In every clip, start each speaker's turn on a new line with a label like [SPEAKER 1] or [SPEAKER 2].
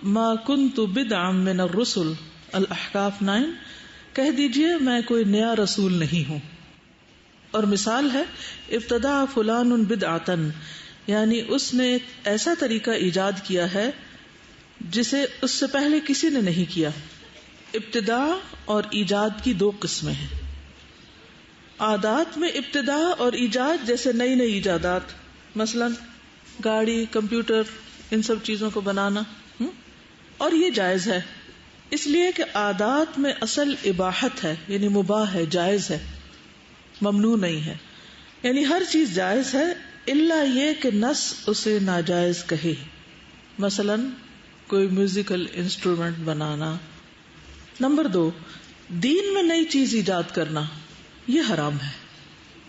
[SPEAKER 1] ما كنت بدعا من الرسل، الاحقاف 9، کہہ دیجئے میں کوئی نیا رسول نہیں ہوں. اور مثال ہے ابتدع فلان بدعتا، یعنی اس نے ایک ایسا طریقہ ایجاد کیا ہے جسے اس سے پہلے کسی نے نہیں کیا. ابتداء اور ایجاد کی دو قسمیں ہیں. عادات میں ابتداء اور ایجاد، جیسے نئی نئی ایجادات، مثلا گاڑی، کمپیوٹر، ان سب چیزوں کو بنانا، اور یہ جائز ہے اس لیے کہ عادات میں اصل اباحت ہے، یعنی مباح ہے، جائز ہے، ممنوع نہیں ہے. یعنی ہر چیز جائز ہے الا یہ کہ نص اسے ناجائز کہے. مثلا کوئی میوزیکل انسٹرومنٹ بنانا. نمبر 2، دین میں نئی چیز ایجاد کرنا یہ حرام ہے،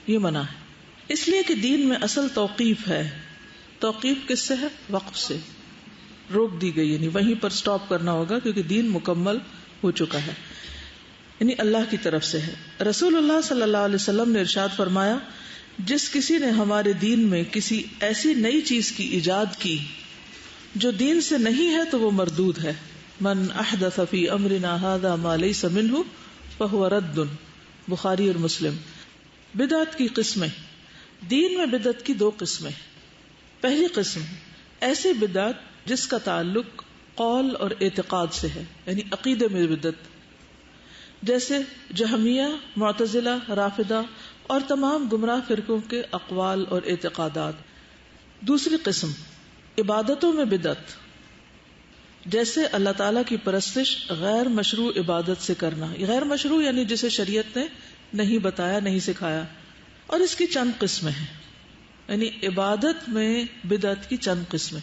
[SPEAKER 1] یہ منع ہے، اس لیے کہ دین میں اصل توقیف ہے. توقیف کس سے ہے؟ وقف سے، روک دی گئی، یعنی وہیں پر سٹاپ کرنا ہوگا کیونکہ دین مکمل ہو چکا ہے، یعنی اللہ کی طرف سے ہے. رسول اللہ صلی اللہ علیہ وسلم نے ارشاد فرمایا، جس کسی نے ہمارے دین میں کسی ایسی نئی چیز کی ایجاد کی جو دین سے نہیں ہے تو وہ مردود ہے. من احدث فی امرنا ھذا ما لیس منہ فہو رد. بخاری اور مسلم. بدعت کی قسمیں. دین میں بدعت کی دو قسمیں. پہلی قسم ایسی بدعت جس کا تعلق قول اور اعتقاد سے ہے، یعنی عقیدے میں بدعت، جیسے جہمیہ، معتزلہ، رافضہ اور تمام گمراہ فرقوں کے اقوال اور اعتقادات. دوسری قسم عبادتوں میں بدعت، جیسے اللہ تعالیٰ کی پرستش غیر مشروع عبادت سے کرنا. غیر مشروع یعنی جسے شریعت نے نہیں بتایا، نہیں سکھایا. اور اس کی چند قسمیں ہیں، یعنی عبادت میں بدعت کی چند قسمیں.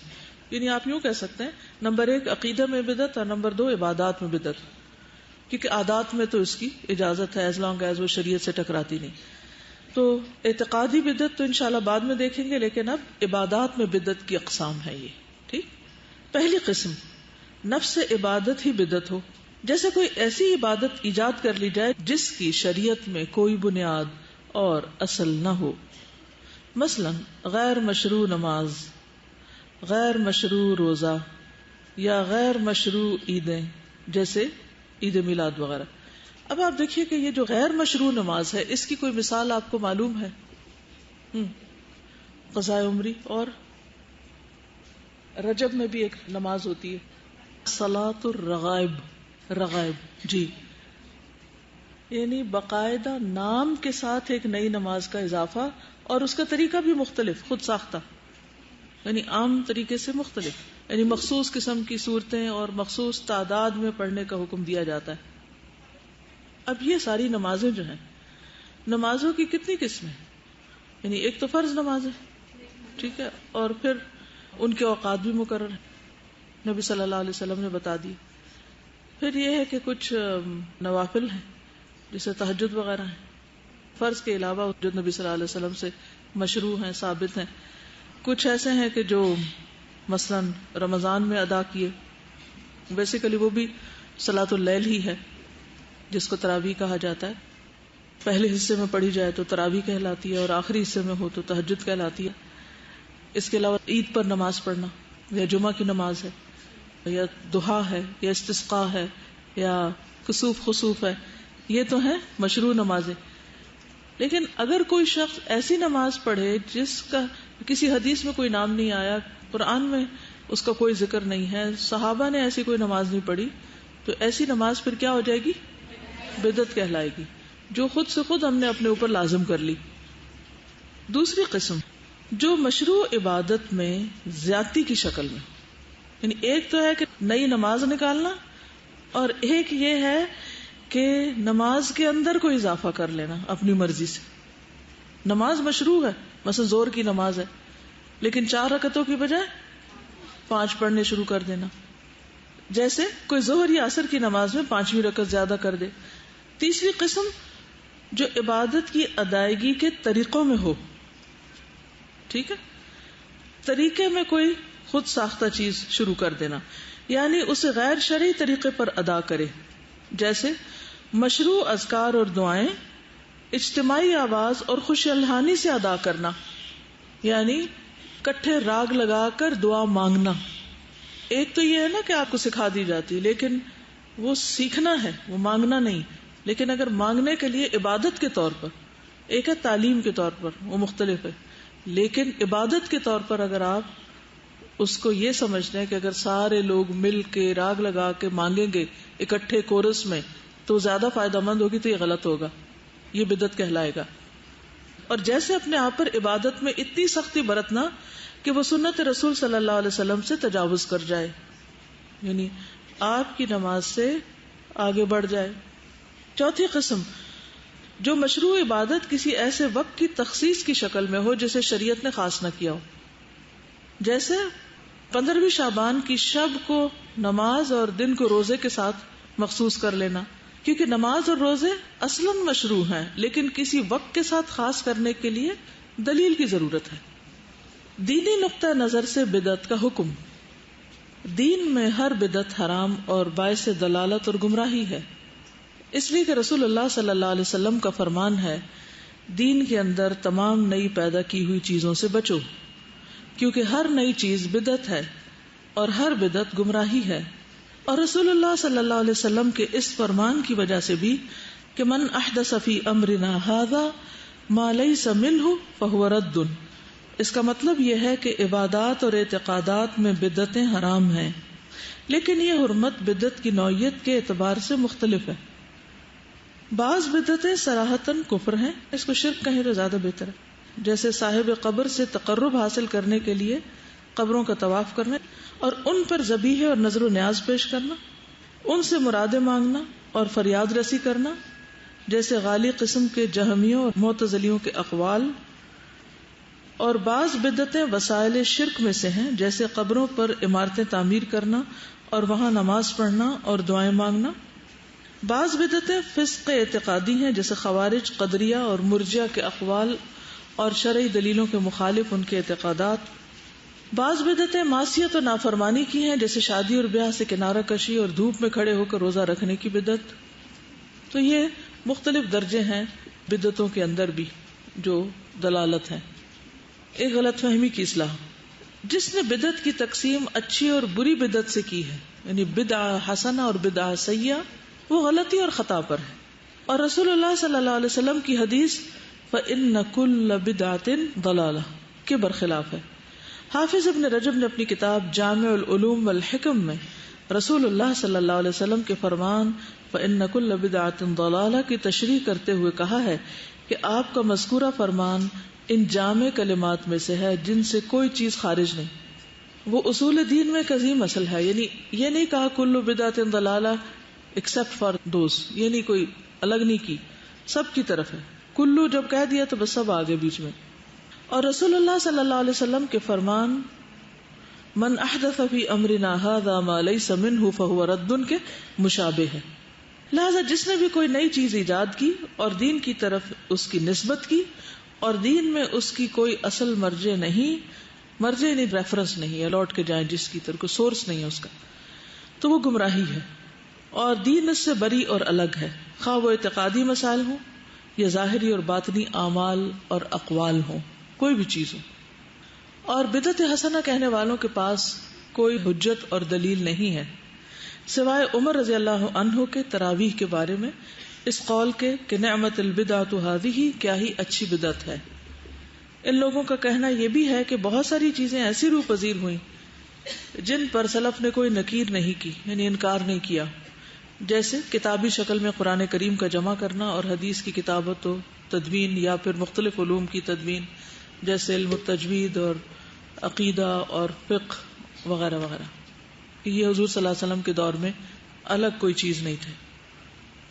[SPEAKER 1] یعنی آپ یوں کہہ سکتے ہیں، نمبر 1 عقیدہ میں بدعت، اور نمبر 2 عبادات میں بدعت. کیونکہ عادات میں تو اس کی اجازت ہے ایز لانگ ایز وہ شریعت سے ٹکراتی نہیں. تو اعتقادی بدعت تو انشاءاللہ بعد میں دیکھیں گے، لیکن اب عبادات میں بدعت کی اقسام ہے یہ. ٹھیک. پہلی قسم نفس عبادت ہی بدعت ہو، جیسے کوئی ایسی عبادت ایجاد کر لی جائے جس کی شریعت میں کوئی بنیاد اور اصل نہ ہو. مثلا غیر مشروع نماز، غیر مشروع روزہ، یا غیر مشروع عیدیں جیسے عید میلاد وغیرہ. اب آپ دیکھیے کہ یہ جو غیر مشروع نماز ہے، اس کی کوئی مثال آپ کو معلوم ہے؟ قضاء عمری. اور رجب میں بھی ایک نماز ہوتی ہے صلاۃ الرغائب. رغائب جی، یعنی باقاعدہ نام کے ساتھ ایک نئی نماز کا اضافہ، اور اس کا طریقہ بھی مختلف، خود ساختہ، یعنی عام طریقے سے مختلف، یعنی مخصوص قسم کی صورتیں اور مخصوص تعداد میں پڑھنے کا حکم دیا جاتا ہے. اب یہ ساری نمازیں جو ہیں، نمازوں کی کتنی قسمیں، یعنی ایک تو فرض نماز ہے، ٹھیک ہے، اور پھر ان کے اوقات بھی مقرر ہیں، نبی صلی اللہ علیہ وسلم نے بتا دی. پھر یہ ہے کہ کچھ نوافل ہیں جیسے تہجد وغیرہ ہیں، فرض کے علاوہ جو نبی صلی اللہ علیہ وسلم سے مشروع ہیں، ثابت ہیں. کچھ ایسے ہیں کہ جو مثلا رمضان میں ادا کیے، بیسیکلی وہ بھی صلاۃ اللیل ہی ہے جس کو تراویح کہا جاتا ہے. پہلے حصے میں پڑھی جائے تو تراویح کہلاتی ہے، اور آخری حصے میں ہو تو تہجد کہلاتی ہے. اس کے علاوہ عید پر نماز پڑھنا، یا جمعہ کی نماز ہے، یا ضحیٰ ہے، یا استسقاء ہے، یا کسوف خسوف ہے، یہ تو ہیں مشروع نمازیں. لیکن اگر کوئی شخص ایسی نماز پڑھے جس کا کسی حدیث میں کوئی نام نہیں آیا، قرآن میں اس کا کوئی ذکر نہیں ہے، صحابہ نے ایسی کوئی نماز نہیں پڑھی، تو ایسی نماز پھر کیا ہو جائے گی؟ بدعت کہلائے گی، جو خود سے خود ہم نے اپنے اوپر لازم کر لی. دوسری قسم جو مشروع عبادت میں زیادتی کی شکل میں، یعنی ایک تو ہے کہ نئی نماز نکالنا، اور ایک یہ ہے کہ نماز کے اندر کوئی اضافہ کر لینا اپنی مرضی سے. نماز مشروع ہے، مثلا زور کی نماز ہے، لیکن 4 رکعتوں کی بجائے 5 پڑھنے شروع کر دینا. جیسے کوئی ظہر یا عصر کی نماز میں 5ویں رکعت زیادہ کر دے. تیسری قسم جو عبادت کی ادائیگی کے طریقوں میں ہو، ٹھیک ہے، طریقے میں کوئی خود ساختہ چیز شروع کر دینا، یعنی اسے غیر شرعی طریقے پر ادا کرے. جیسے مشروع اذکار اور دعائیں اجتماعی آواز اور خوش الحانی سے ادا کرنا، یعنی کٹھے راگ لگا کر دعا مانگنا، ایک تو یہ ہے نا کہ آپ کو سکھا دی جاتی ہے، لیکن وہ سیکھنا ہے، وہ مانگنا نہیں. لیکن اگر مانگنے کے لیے عبادت کے طور پر، ایک ہے تعلیم کے طور پر، وہ مختلف ہے. لیکن عبادت کے طور پر اگر آپ اس کو یہ سمجھتے ہیں کہ اگر سارے لوگ مل کے راگ لگا کے مانگیں گے اکٹھے کورس میں تو زیادہ فائدہ مند ہوگی، تو یہ غلط ہوگا، یہ بدعت کہلائے گا. اور جیسے اپنے آپ پر عبادت میں اتنی سختی برتنا کہ وہ سنت رسول صلی اللہ علیہ وسلم سے تجاوز کر جائے، یعنی آپ کی نماز سے آگے بڑھ جائے. چوتھی قسم، جو مشروع عبادت کسی ایسے وقت کی تخصیص کی شکل میں ہو جسے شریعت نے خاص نہ کیا ہو. جیسے 15 شعبان کی شب کو نماز اور دن کو روزے کے ساتھ مخصوص کر لینا، کیونکہ نماز اور روزے اصلاً مشروع ہیں، لیکن کسی وقت کے ساتھ خاص کرنے کے لیے دلیل کی ضرورت ہے. دینی نقطہ نظر سے بدعت کا حکم. دین میں ہر بدعت حرام اور باعث دلالت اور گمراہی ہے، اس لیے کہ رسول اللہ صلی اللہ علیہ وسلم کا فرمان ہے، دین کے اندر تمام نئی پیدا کی ہوئی چیزوں سے بچو، کیونکہ ہر نئی چیز بدعت ہے اور ہر بدعت گمراہی ہے. اور رسول اللہ صلی اللہ علیہ وسلم کے اس فرمان کی وجہ سے بھی کہ من احدث فی امرنا ھذا ما لیس منہ فہو رد، اس کا مطلب یہ ہے کہ عبادات اور اعتقادات میں بدعتیں حرام ہیں، لیکن یہ حرمت بدعت کی نوعیت کے اعتبار سے مختلف ہے. بعض بدعتیں صراحتاً کفر ہیں، اس کو شرک کہیں تو زیادہ بہتر ہے، جیسے صاحب قبر سے تقرب حاصل کرنے کے لیے قبروں کا طواف کرنا اور ان پر ذبیحے اور نذر و نیاز پیش کرنا، ان سے مرادیں مانگنا اور فریاد رسی کرنا، جیسے غالی قسم کے جہمیوں اور معتزلیوں کے اقوال. اور بعض بدعتیں وسائل شرک میں سے ہیں، جیسے قبروں پر عمارتیں تعمیر کرنا اور وہاں نماز پڑھنا اور دعائیں مانگنا. بعض بدعتیں فسق اعتقادی ہیں، جیسے خوارج، قدریہ اور مرجئہ کے اقوال اور شرعی دلیلوں کے مخالف ان کے اعتقادات. بعض بدعتیں معصیت و نافرمانی کی ہیں، جیسے شادی اور بیاہ سے کنارہ کشی اور دھوپ میں کھڑے ہو کر روزہ رکھنے کی بدعت. تو یہ مختلف درجے ہیں بدعتوں کے اندر بھی جو دلالت ہیں. ایک غلط فہمی کی اصلاح. جس نے بدعت کی تقسیم اچھی اور بری بدعت سے کی ہے، یعنی بدعہ حسنہ اور بدعہ سیئہ، وہ غلطی اور خطا پر ہے. اور رسول اللہ صلی اللہ علیہ وسلم کی حدیث فَإِنَّ كُلَّ بِدْعَةٍ ضَلَالَةٍ کے برخلاف ہے. حافظ ابن رجب نے اپنی کتاب جامع العلوم والحکم میں رسول اللہ صلی اللہ علیہ وسلم کے فرمان فَإِنَّ كُلَّ بِدْعَةٍ ضَلَالَةٍ کی تشریح کرتے ہوئے کہا ہے کہ آپ کا مذکورہ فرمان ان جامع کلمات میں سے ہے جن سے کوئی چیز خارج نہیں. وہ اصول دین میں ایک عظیم اصل ہے، یعنی یہ نہیں کہا کل بدعت ضلالہ ایکسپٹ فار دوز، یہ نہیں کوئی الگ نہیں کی، سب کی طرف ہے. کلو جب کہہ دیا تو بس سب آگے بیچ میں. اور رسول اللہ صلی اللہ علیہ وسلم کے فرمان من احدث فی امرنا ھذا ما لیس منہ فہو رد کے مشابہ ہے. لہذا جس نے بھی کوئی نئی چیز ایجاد کی اور دین کی طرف اس کی نسبت کی اور دین میں اس کی کوئی اصل مرجع نہیں ریفرنس نہیں ہے، لوٹ کے جائیں جس کی طرف کوئی سورس نہیں ہے اس کا، تو وہ گمراہی ہے اور دین اس سے بری اور الگ ہے، خواہ وہ اعتقادی مسائل ہوں یا ظاہری اور باطنی اعمال اور اقوال ہوں، کوئی بھی چیز ہو. اور بدعت حسنہ کہنے والوں کے پاس کوئی حجت اور دلیل نہیں ہے سوائے عمر رضی اللہ عنہ کے تراویح کے بارے میں اس قول کے کہ نعمت البدعۃ ھذہ، کیا ہی اچھی بدعت ہے. ان لوگوں کا کہنا یہ بھی ہے کہ بہت ساری چیزیں ایسی روح پذیر ہوئیں جن پر سلف نے کوئی نکیر نہیں کی، یعنی انکار نہیں کیا، جیسے کتابی شکل میں قرآن کریم کا جمع کرنا اور حدیث کی کتابت و تدوین، یا پھر مختلف علوم کی تدوین جیسے علم التجوید اور عقیدہ اور فقہ وغیرہ وغیرہ. یہ حضور صلی اللہ علیہ وسلم کے دور میں الگ کوئی چیز نہیں تھے.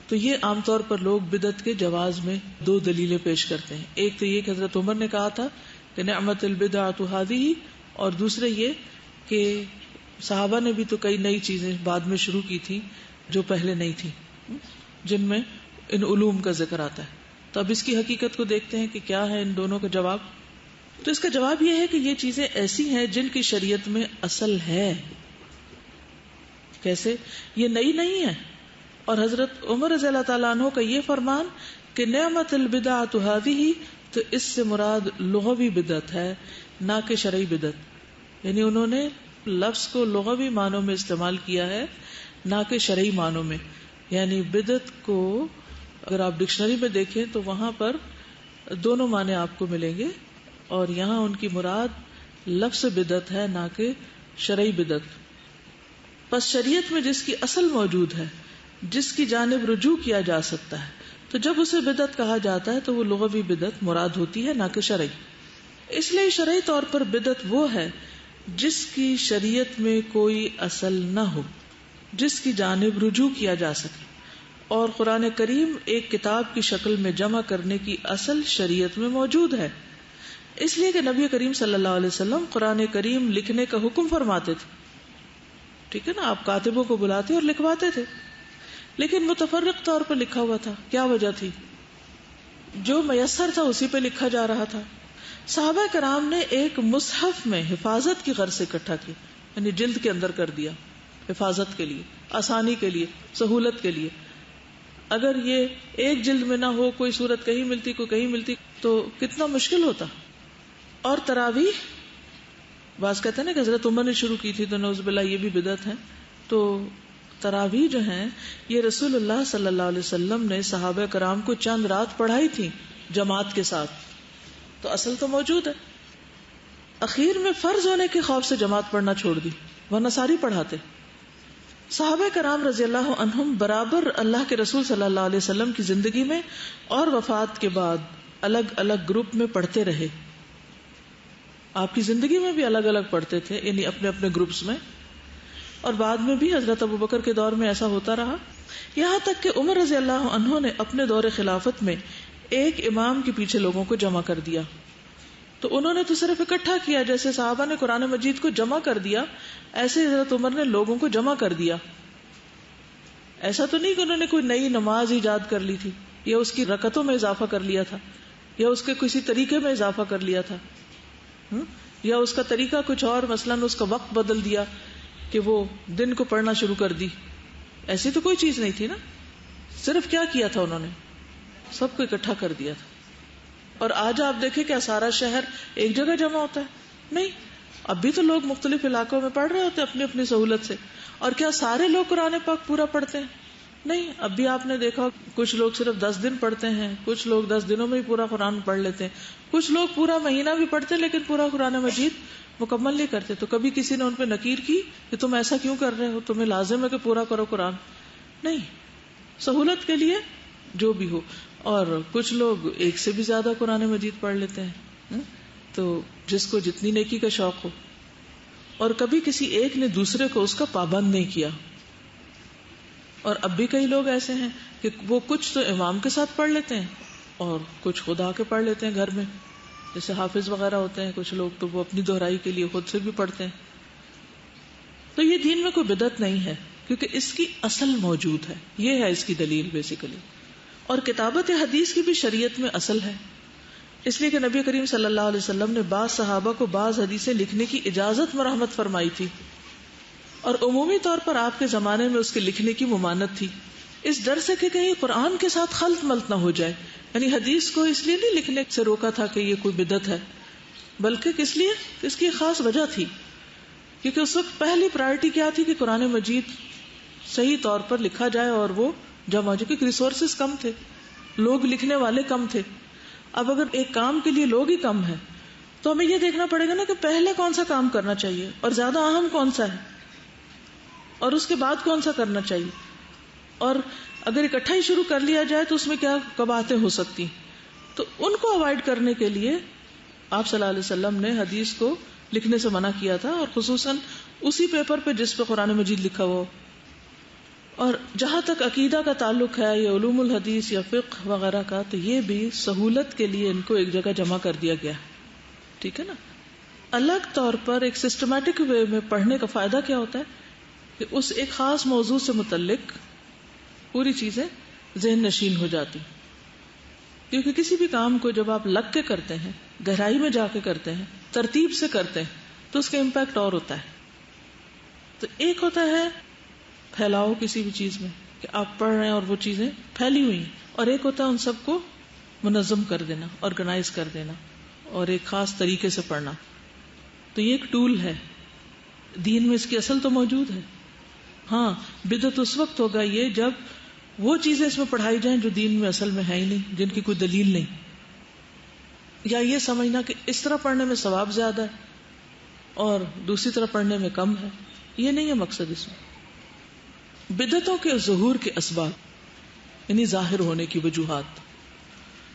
[SPEAKER 1] تو یہ عام طور پر لوگ بدعت کے جواز میں دو دلیلیں پیش کرتے ہیں. ایک تو یہ کہ حضرت عمر نے کہا تھا کہ نعمت البدعۃ ھذہ، اور دوسرے یہ کہ صحابہ نے بھی تو کئی نئی چیزیں بعد میں شروع کی تھی جو پہلے نہیں تھی، جن میں ان علوم کا ذکر آتا ہے. تو اب اس کی حقیقت کو دیکھتے ہیں کہ کیا ہے ان دونوں کا جواب. تو اس کا جواب یہ ہے کہ یہ چیزیں ایسی ہیں جن کی شریعت میں اصل ہے. کیسے؟ یہ نئی نہیں ہے. اور حضرت عمر رضی اللہ تعالیٰ عنہ کا یہ فرمان کہ نعمت البدعۃ ھذہ، تو اس سے مراد لغوی بدعت ہے نہ کہ شرعی بدعت. یعنی انہوں نے لفظ کو لغوی معنوں میں استعمال کیا ہے نہ کہ شرعی معنوں میں. یعنی بدعت کو اگر آپ ڈکشنری میں دیکھیں تو وہاں پر دونوں معنی آپ کو ملیں گے، اور یہاں ان کی مراد لفظ بدعت ہے نہ کہ شرعی بدعت. پس شریعت میں جس کی اصل موجود ہے، جس کی جانب رجوع کیا جا سکتا ہے، تو جب اسے بدعت کہا جاتا ہے تو وہ لغوی بدعت مراد ہوتی ہے نہ کہ شرعی. اس لیے شرعی طور پر بدعت وہ ہے جس کی شریعت میں کوئی اصل نہ ہو، جس کی جانب رجوع کیا جا سکے. اور قرآن کریم ایک کتاب کی شکل میں جمع کرنے کی اصل شریعت میں موجود ہے، اس لیے کہ نبی کریم صلی اللہ علیہ وسلم قرآن کریم لکھنے کا حکم فرماتے تھے. ٹھیک ہے نا، آپ کاتبوں کو بلاتے اور لکھواتے تھے، لیکن متفرق طور پر لکھا ہوا تھا. کیا وجہ تھی؟ جو میسر تھا اسی پہ لکھا جا رہا تھا. صحابہ کرام نے ایک مصحف میں حفاظت کی غرض سے اکٹھا کیا، یعنی جلد کے اندر کر دیا، حفاظت کے لیے، آسانی کے لیے، سہولت کے لیے. اگر یہ ایک جلد میں نہ ہو، کوئی صورت کہیں ملتی کوئی کہیں ملتی، تو کتنا مشکل ہوتا. اور تراویح، بعض کہتے ہیں نا کہ حضرت عمر نے شروع کی تھی تو نعوذ باللہ یہ بھی بدعت ہے. تو تراویح جو ہیں یہ رسول اللہ صلی اللہ علیہ وسلم نے صحابہ کرام کو چند رات پڑھائی تھی جماعت کے ساتھ، تو اصل تو موجود ہے. اخیر میں فرض ہونے کے خوف سے جماعت پڑھنا چھوڑ دی، ورنہ ساری پڑھاتے. صحابہ کرام رضی اللہ عنہم برابر اللہ کے رسول صلی اللہ علیہ وسلم کی زندگی میں اور وفات کے بعد الگ الگ گروپ میں پڑھتے رہے. آپ کی زندگی میں بھی الگ الگ پڑھتے تھے، یعنی اپنے اپنے گروپس میں، اور بعد میں بھی حضرت ابوبکر کے دور میں ایسا ہوتا رہا، یہاں تک کہ عمر رضی اللہ عنہ نے اپنے دور خلافت میں ایک امام کے پیچھے لوگوں کو جمع کر دیا. تو انہوں نے تو صرف اکٹھا کیا، جیسے صحابہ نے قرآن مجید کو جمع کر دیا، ایسے حضرت عمر نے لوگوں کو جمع کر دیا. ایسا تو نہیں کہ انہوں نے کوئی نئی نماز ایجاد کر لی تھی، یا اس کی رکعتوں میں اضافہ کر لیا تھا، یا اس کے کسی طریقے میں اضافہ کر لیا تھا، یا اس کا طریقہ کچھ اور، مثلاً اس کا وقت بدل دیا کہ وہ دن کو پڑھنا شروع کر دی. ایسی تو کوئی چیز نہیں تھی نا. صرف کیا کیا تھا انہوں نے؟ سب کو اکٹھا کر دیا تھا. اور آج آپ دیکھیں کیا سارا شہر ایک جگہ جمع ہوتا ہے؟ نہیں. اب بھی تو لوگ مختلف علاقوں میں پڑھ رہے ہوتے اپنی اپنی سہولت سے. اور کیا سارے لوگ قرآن پاک پورا پڑھتے ہیں؟ نہیں. اب بھی آپ نے دیکھا کچھ لوگ صرف 10 دن پڑھتے ہیں، کچھ لوگ 10 دنوں میں ہی پورا قرآن پڑھ لیتے ہیں، کچھ لوگ پورا مہینہ بھی پڑھتے ہیں لیکن پورا قرآن مجید مکمل نہیں کرتے. تو کبھی کسی نے ان پہ نکیر کی کہ تم ایسا کیوں کر رہے ہو، تمہیں لازم ہے کہ پورا کرو قرآن؟ نہیں، سہولت کے لیے جو بھی ہو. اور کچھ لوگ ایک سے بھی زیادہ قرآن مجید پڑھ لیتے ہیں، تو جس کو جتنی نیکی کا شوق ہو. اور کبھی کسی ایک نے دوسرے کو اس کا پابند نہیں کیا. اور اب بھی کئی لوگ ایسے ہیں کہ وہ کچھ تو امام کے ساتھ پڑھ لیتے ہیں اور کچھ خدا کے پڑھ لیتے ہیں گھر میں، جیسے حافظ وغیرہ ہوتے ہیں کچھ لوگ، تو وہ اپنی دہرائی کے لیے خود سے بھی پڑھتے ہیں. تو یہ دین میں کوئی بدعت نہیں ہے، کیونکہ اس کی اصل موجود ہے. یہ ہے اس کی دلیل بیسیکلی. اور کتابت حدیث کی بھی شریعت میں اصل ہے، اس لیے کہ نبی کریم صلی اللہ علیہ وسلم نے بعض صحابہ کو بعض حدیثیں لکھنے کی اجازت مرحمت فرمائی تھی، اور عمومی طور پر آپ کے زمانے میں اس کے لکھنے کی ممانعت تھی، اس ڈر سے کہ کہیں قرآن کے ساتھ خلط ملط نہ ہو جائے. یعنی حدیث کو اس لیے نہیں لکھنے سے روکا تھا کہ یہ کوئی بدعت ہے، بلکہ کس لیے؟ اس کی خاص وجہ تھی، کیونکہ اس وقت پہلی پرائرٹی کیا تھی کہ قرآن مجید صحیح طور پر لکھا جائے اور وہ جمع، جو کہ ریسورسز کم تھے، لوگ لکھنے والے کم تھے. اب اگر ایک کام کے لیے لوگ ہی کم ہیں تو ہمیں یہ دیکھنا پڑے گا نا کہ پہلے کون سا کام کرنا چاہیے اور زیادہ اہم کون سا ہے، اور اس کے بعد کون سا کرنا چاہیے. اور اگر اکٹھا ہی شروع کر لیا جائے تو اس میں کیا قباحتیں ہو سکتی. تو ان کو اوائڈ کرنے کے لیے آپ صلی اللہ علیہ وسلم نے حدیث کو لکھنے سے منع کیا تھا، اور خصوصاً اسی پیپر پہ جس پہ قرآن مجید لکھا ہوا. اور جہاں تک عقیدہ کا تعلق ہے یا علوم الحدیث یا فقہ وغیرہ کا، تو یہ بھی سہولت کے لیے ان کو ایک جگہ جمع کر دیا گیا. ٹھیک ہے نا. الگ طور پر ایک سسٹمیٹک وے میں پڑھنے کا فائدہ کیا ہوتا ہے کہ اس ایک خاص موضوع سے متعلق پوری چیزیں ذہن نشین ہو جاتی. کیونکہ کسی بھی کام کو جب آپ لگ کے کرتے ہیں، گہرائی میں جا کے کرتے ہیں، ترتیب سے کرتے ہیں، تو اس کا امپیکٹ اور ہوتا ہے. تو ایک ہوتا ہے پھیلاؤ کسی بھی چیز میں کہ آپ پڑھ رہے ہیں اور وہ چیزیں پھیلی ہوئی ہیں، اور ایک ہوتا ہے ان سب کو منظم کر دینا، آرگنائز کر دینا، اور ایک خاص طریقے سے پڑھنا. تو یہ ایک ٹول ہے. دین میں اس کی اصل تو موجود ہے. ہاں بدعت اس وقت ہوگا یہ جب وہ چیزیں اس میں پڑھائی جائیں جو دین میں اصل میں ہے ہی نہیں، جن کی کوئی دلیل نہیں، یا یہ سمجھنا کہ اس طرح پڑھنے میں ثواب زیادہ ہے اور دوسری طرح پڑھنے میں کم ہے. یہ نہیں ہے مقصد اس میں. بدعتوں کے ظہور کے اسباب یعنی ظاہر ہونے کی وجوہات.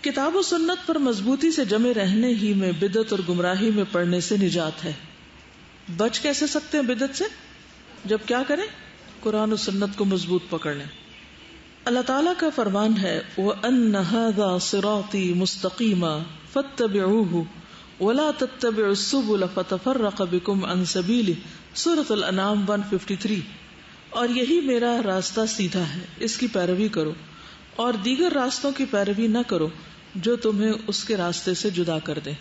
[SPEAKER 1] کتاب و سنت پر مضبوطی سے جمے رہنے ہی میں بدعت اور گمراہی میں پڑنے سے نجات ہے. بچ کیسے سکتے ہیں بدعت سے؟ جب کیا کریں؟ قرآن و سنت کو مضبوط پکڑ لیں. اللہ تعالیٰ کا فرمان ہے وَأَنَّ هَذَا صِرَاطِي مُسْتَقِيمًا فَاتَّبِعُوهُ وَلَا تَتَّبِعُوا السُّبُلَ فَتَفَرَّقَ بِكُمْ عَنْ سَبِيلِهِ سورۃ الانعام 153. اور یہی میرا راستہ سیدھا ہے، اس کی پیروی کرو اور دیگر راستوں کی پیروی نہ کرو جو تمہیں اس کے راستے سے جدا کر دے.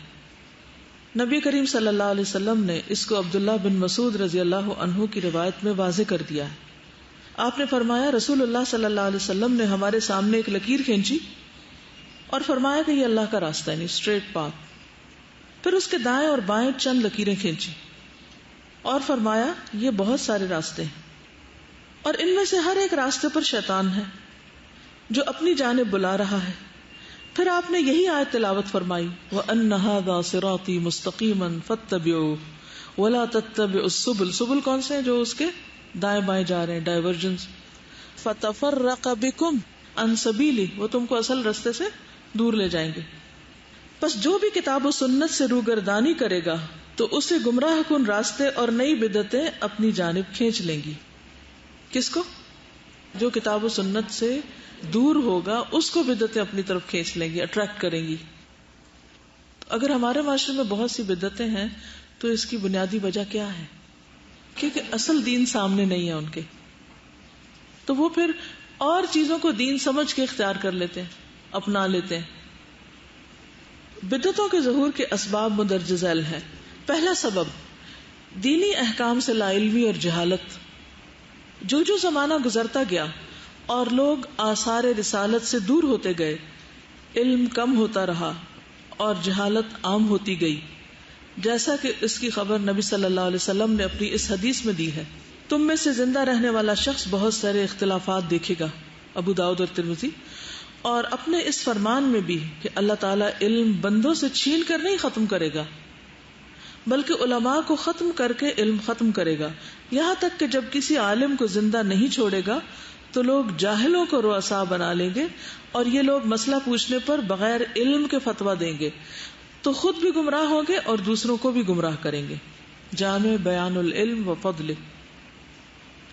[SPEAKER 1] نبی کریم صلی اللہ علیہ وسلم نے اس کو عبداللہ بن مسعود رضی اللہ عنہ کی روایت میں واضح کر دیا ہے. آپ نے فرمایا رسول اللہ صلی اللہ علیہ وسلم نے ہمارے سامنے ایک لکیر کھینچی اور فرمایا کہ یہ اللہ کا راستہ ہے، اسٹریٹ پاتھ. پھر اس کے دائیں اور بائیں چند لکیریں کھینچی اور فرمایا یہ بہت سارے راستے ہیں اور ان میں سے ہر ایک راستے پر شیطان ہے جو اپنی جانب بلا رہا ہے. پھر آپ نے یہی آیت تلاوت فرمائی وَأَنَّ هَذَا صِرَاطِي مُسْتَقِيمًا فَاتَّبِعُوهُ وَلَا تَتَّبِعُوا السُّبُلَ. سبل کون سے ہیں؟ جو اس کے دائیں بائیں جا رہے ہیں، ڈائیورجنس. فَتَفَرَّقَ بِكُمْ عَنْ سَبِيلِهِ وہ تم کو اصل راستے سے دور لے جائیں گے. بس جو بھی کتاب و سنت سے روگردانی کرے گا تو اسے گمراہ کن راستے اور نئی بدعتیں اپنی جانب کھینچ لیں گی. کس کو؟ جو کتاب و سنت سے دور ہوگا اس کو بدعتیں اپنی طرف کھینچ لیں گی، اٹریکٹ کریں گی. اگر ہمارے معاشرے میں بہت سی بدعتیں ہیں تو اس کی بنیادی وجہ کیا ہے؟ کیونکہ اصل دین سامنے نہیں ہے ان کے، تو وہ پھر اور چیزوں کو دین سمجھ کے اختیار کر لیتے ہیں، اپنا لیتے ہیں. بدعتوں کے ظہور کے اسباب مندرجہ ذیل ہیں. پہلا سبب دینی احکام سے لا علمی اور جہالت. جو زمانہ گزرتا گیا اور لوگ آثار رسالت سے دور ہوتے گئے، علم کم ہوتا رہا اور جہالت عام ہوتی گئی، جیسا کہ اس کی خبر نبی صلی اللہ علیہ وسلم نے اپنی اس حدیث میں دی ہے تم میں سے زندہ رہنے والا شخص بہت سارے اختلافات دیکھے گا، ابو داؤد اور ترمذی. اور اپنے اس فرمان میں بھی کہ اللہ تعالیٰ علم بندوں سے چھین کر نہیں ختم کرے گا بلکہ علماء کو ختم کر کے علم ختم کرے گا، یہاں تک کہ جب کسی عالم کو زندہ نہیں چھوڑے گا تو لوگ جاہلوں کو رؤسا بنا لیں گے اور یہ لوگ مسئلہ پوچھنے پر بغیر علم کے فتویٰ دیں گے تو خود بھی گمراہ ہوں گے اور دوسروں کو بھی گمراہ کریں گے. جامع بیان العلم و فضل.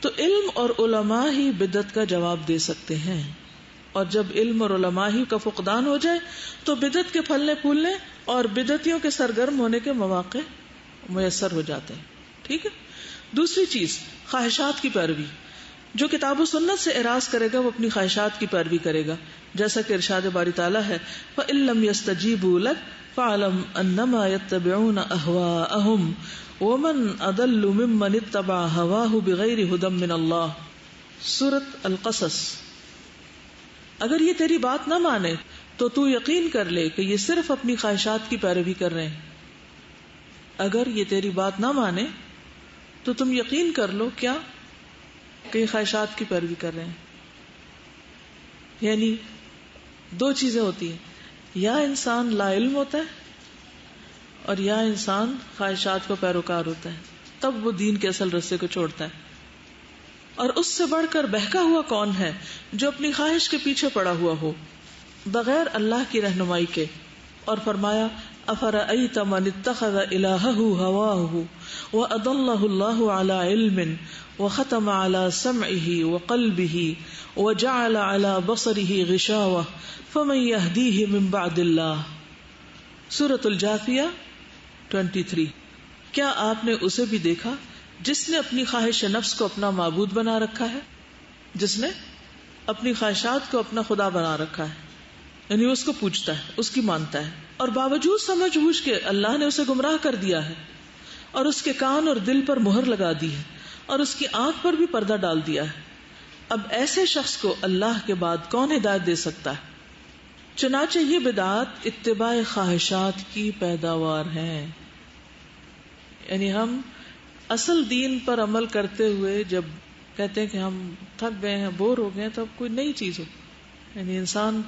[SPEAKER 1] تو علم اور علماء ہی بدعت کا جواب دے سکتے ہیں، اور جب علم اور علماء ہی کا فقدان ہو جائے تو بدعت کے پھلنے پھولنے اور بدعتیوں کے سرگرم ہونے کے مواقع میسر ہو جاتے ہیں. ٹھیک ہے. دوسری چیز خواہشات کی پیروی. جو کتاب و سنت سے اعراض کرے گا وہ اپنی خواہشات کی پیروی کرے گا، جیسا کہ ارشاد باری تعالیٰ ہے فَإِن لَّمْ يَسْتَجِيبُوا لَكَ فَاعْلَمْ أَنَّمَا يَتَّبِعُونَ أَهْوَاءَهُمْ وَمَنْ أَضَلُّ مِمَّنِ اتَّبَعَ هَوَاهُ بِغَيْرِ هُدًى مِّنَ اللَّهِ. سورۃ القصص. اگر یہ تیری بات نہ مانے تو تو یقین کر لے کہ یہ صرف اپنی خواہشات کی پیروی کر رہے ہیں. اگر یہ تیری بات نہ مانے تو تم یقین کر لو کیا کہ یہ خواہشات کی پیروی کر رہے ہیں. یعنی دو چیزیں ہوتی ہیں، یا انسان لا علم ہوتا ہے اور یا انسان خواہشات کا پیروکار ہوتا ہے، تب وہ دین کے اصل رستے کو چھوڑتا ہے. اور اس سے بڑھ کر بہکا ہوا کون ہے جو اپنی خواہش کے پیچھے پڑا ہوا ہو بغیر اللہ کی رہنمائی کے. اور فرمایا افرأیت من اتخذ الہہ ہواہ وأضلہ اللہ علی علم وختم علی سمعہ وقلبہ وجعل علی بصرہ غشاوہ فمن یہدیہ من بعد اللہ. سورۃ الجاثیہ 23. کیا آپ نے اسے بھی دیکھا جس نے اپنی خواہش نفس کو اپنا معبود بنا رکھا ہے، جس نے اپنی خواہشات کو اپنا خدا بنا رکھا ہے، یعنی اس کو پوجتا ہے، اس کی مانتا ہے، اور باوجود سمجھ بوجھ کے اللہ نے اسے گمراہ کر دیا ہے اور اس کے کان اور دل پر مہر لگا دی ہے اور اس کی آنکھ پر بھی پردہ ڈال دیا ہے. اب ایسے شخص کو اللہ کے بعد کون ہدایت دے سکتا ہے؟ چنانچہ یہ بدعات اتباع خواہشات کی پیداوار ہیں. یعنی ہم اصل دین پر عمل کرتے ہوئے جب کہتے ہیں کہ ہم تھک گئے ہیں، بور ہو گئے ہیں، تو اب کوئی نئی چیز ہو. یعنی انسان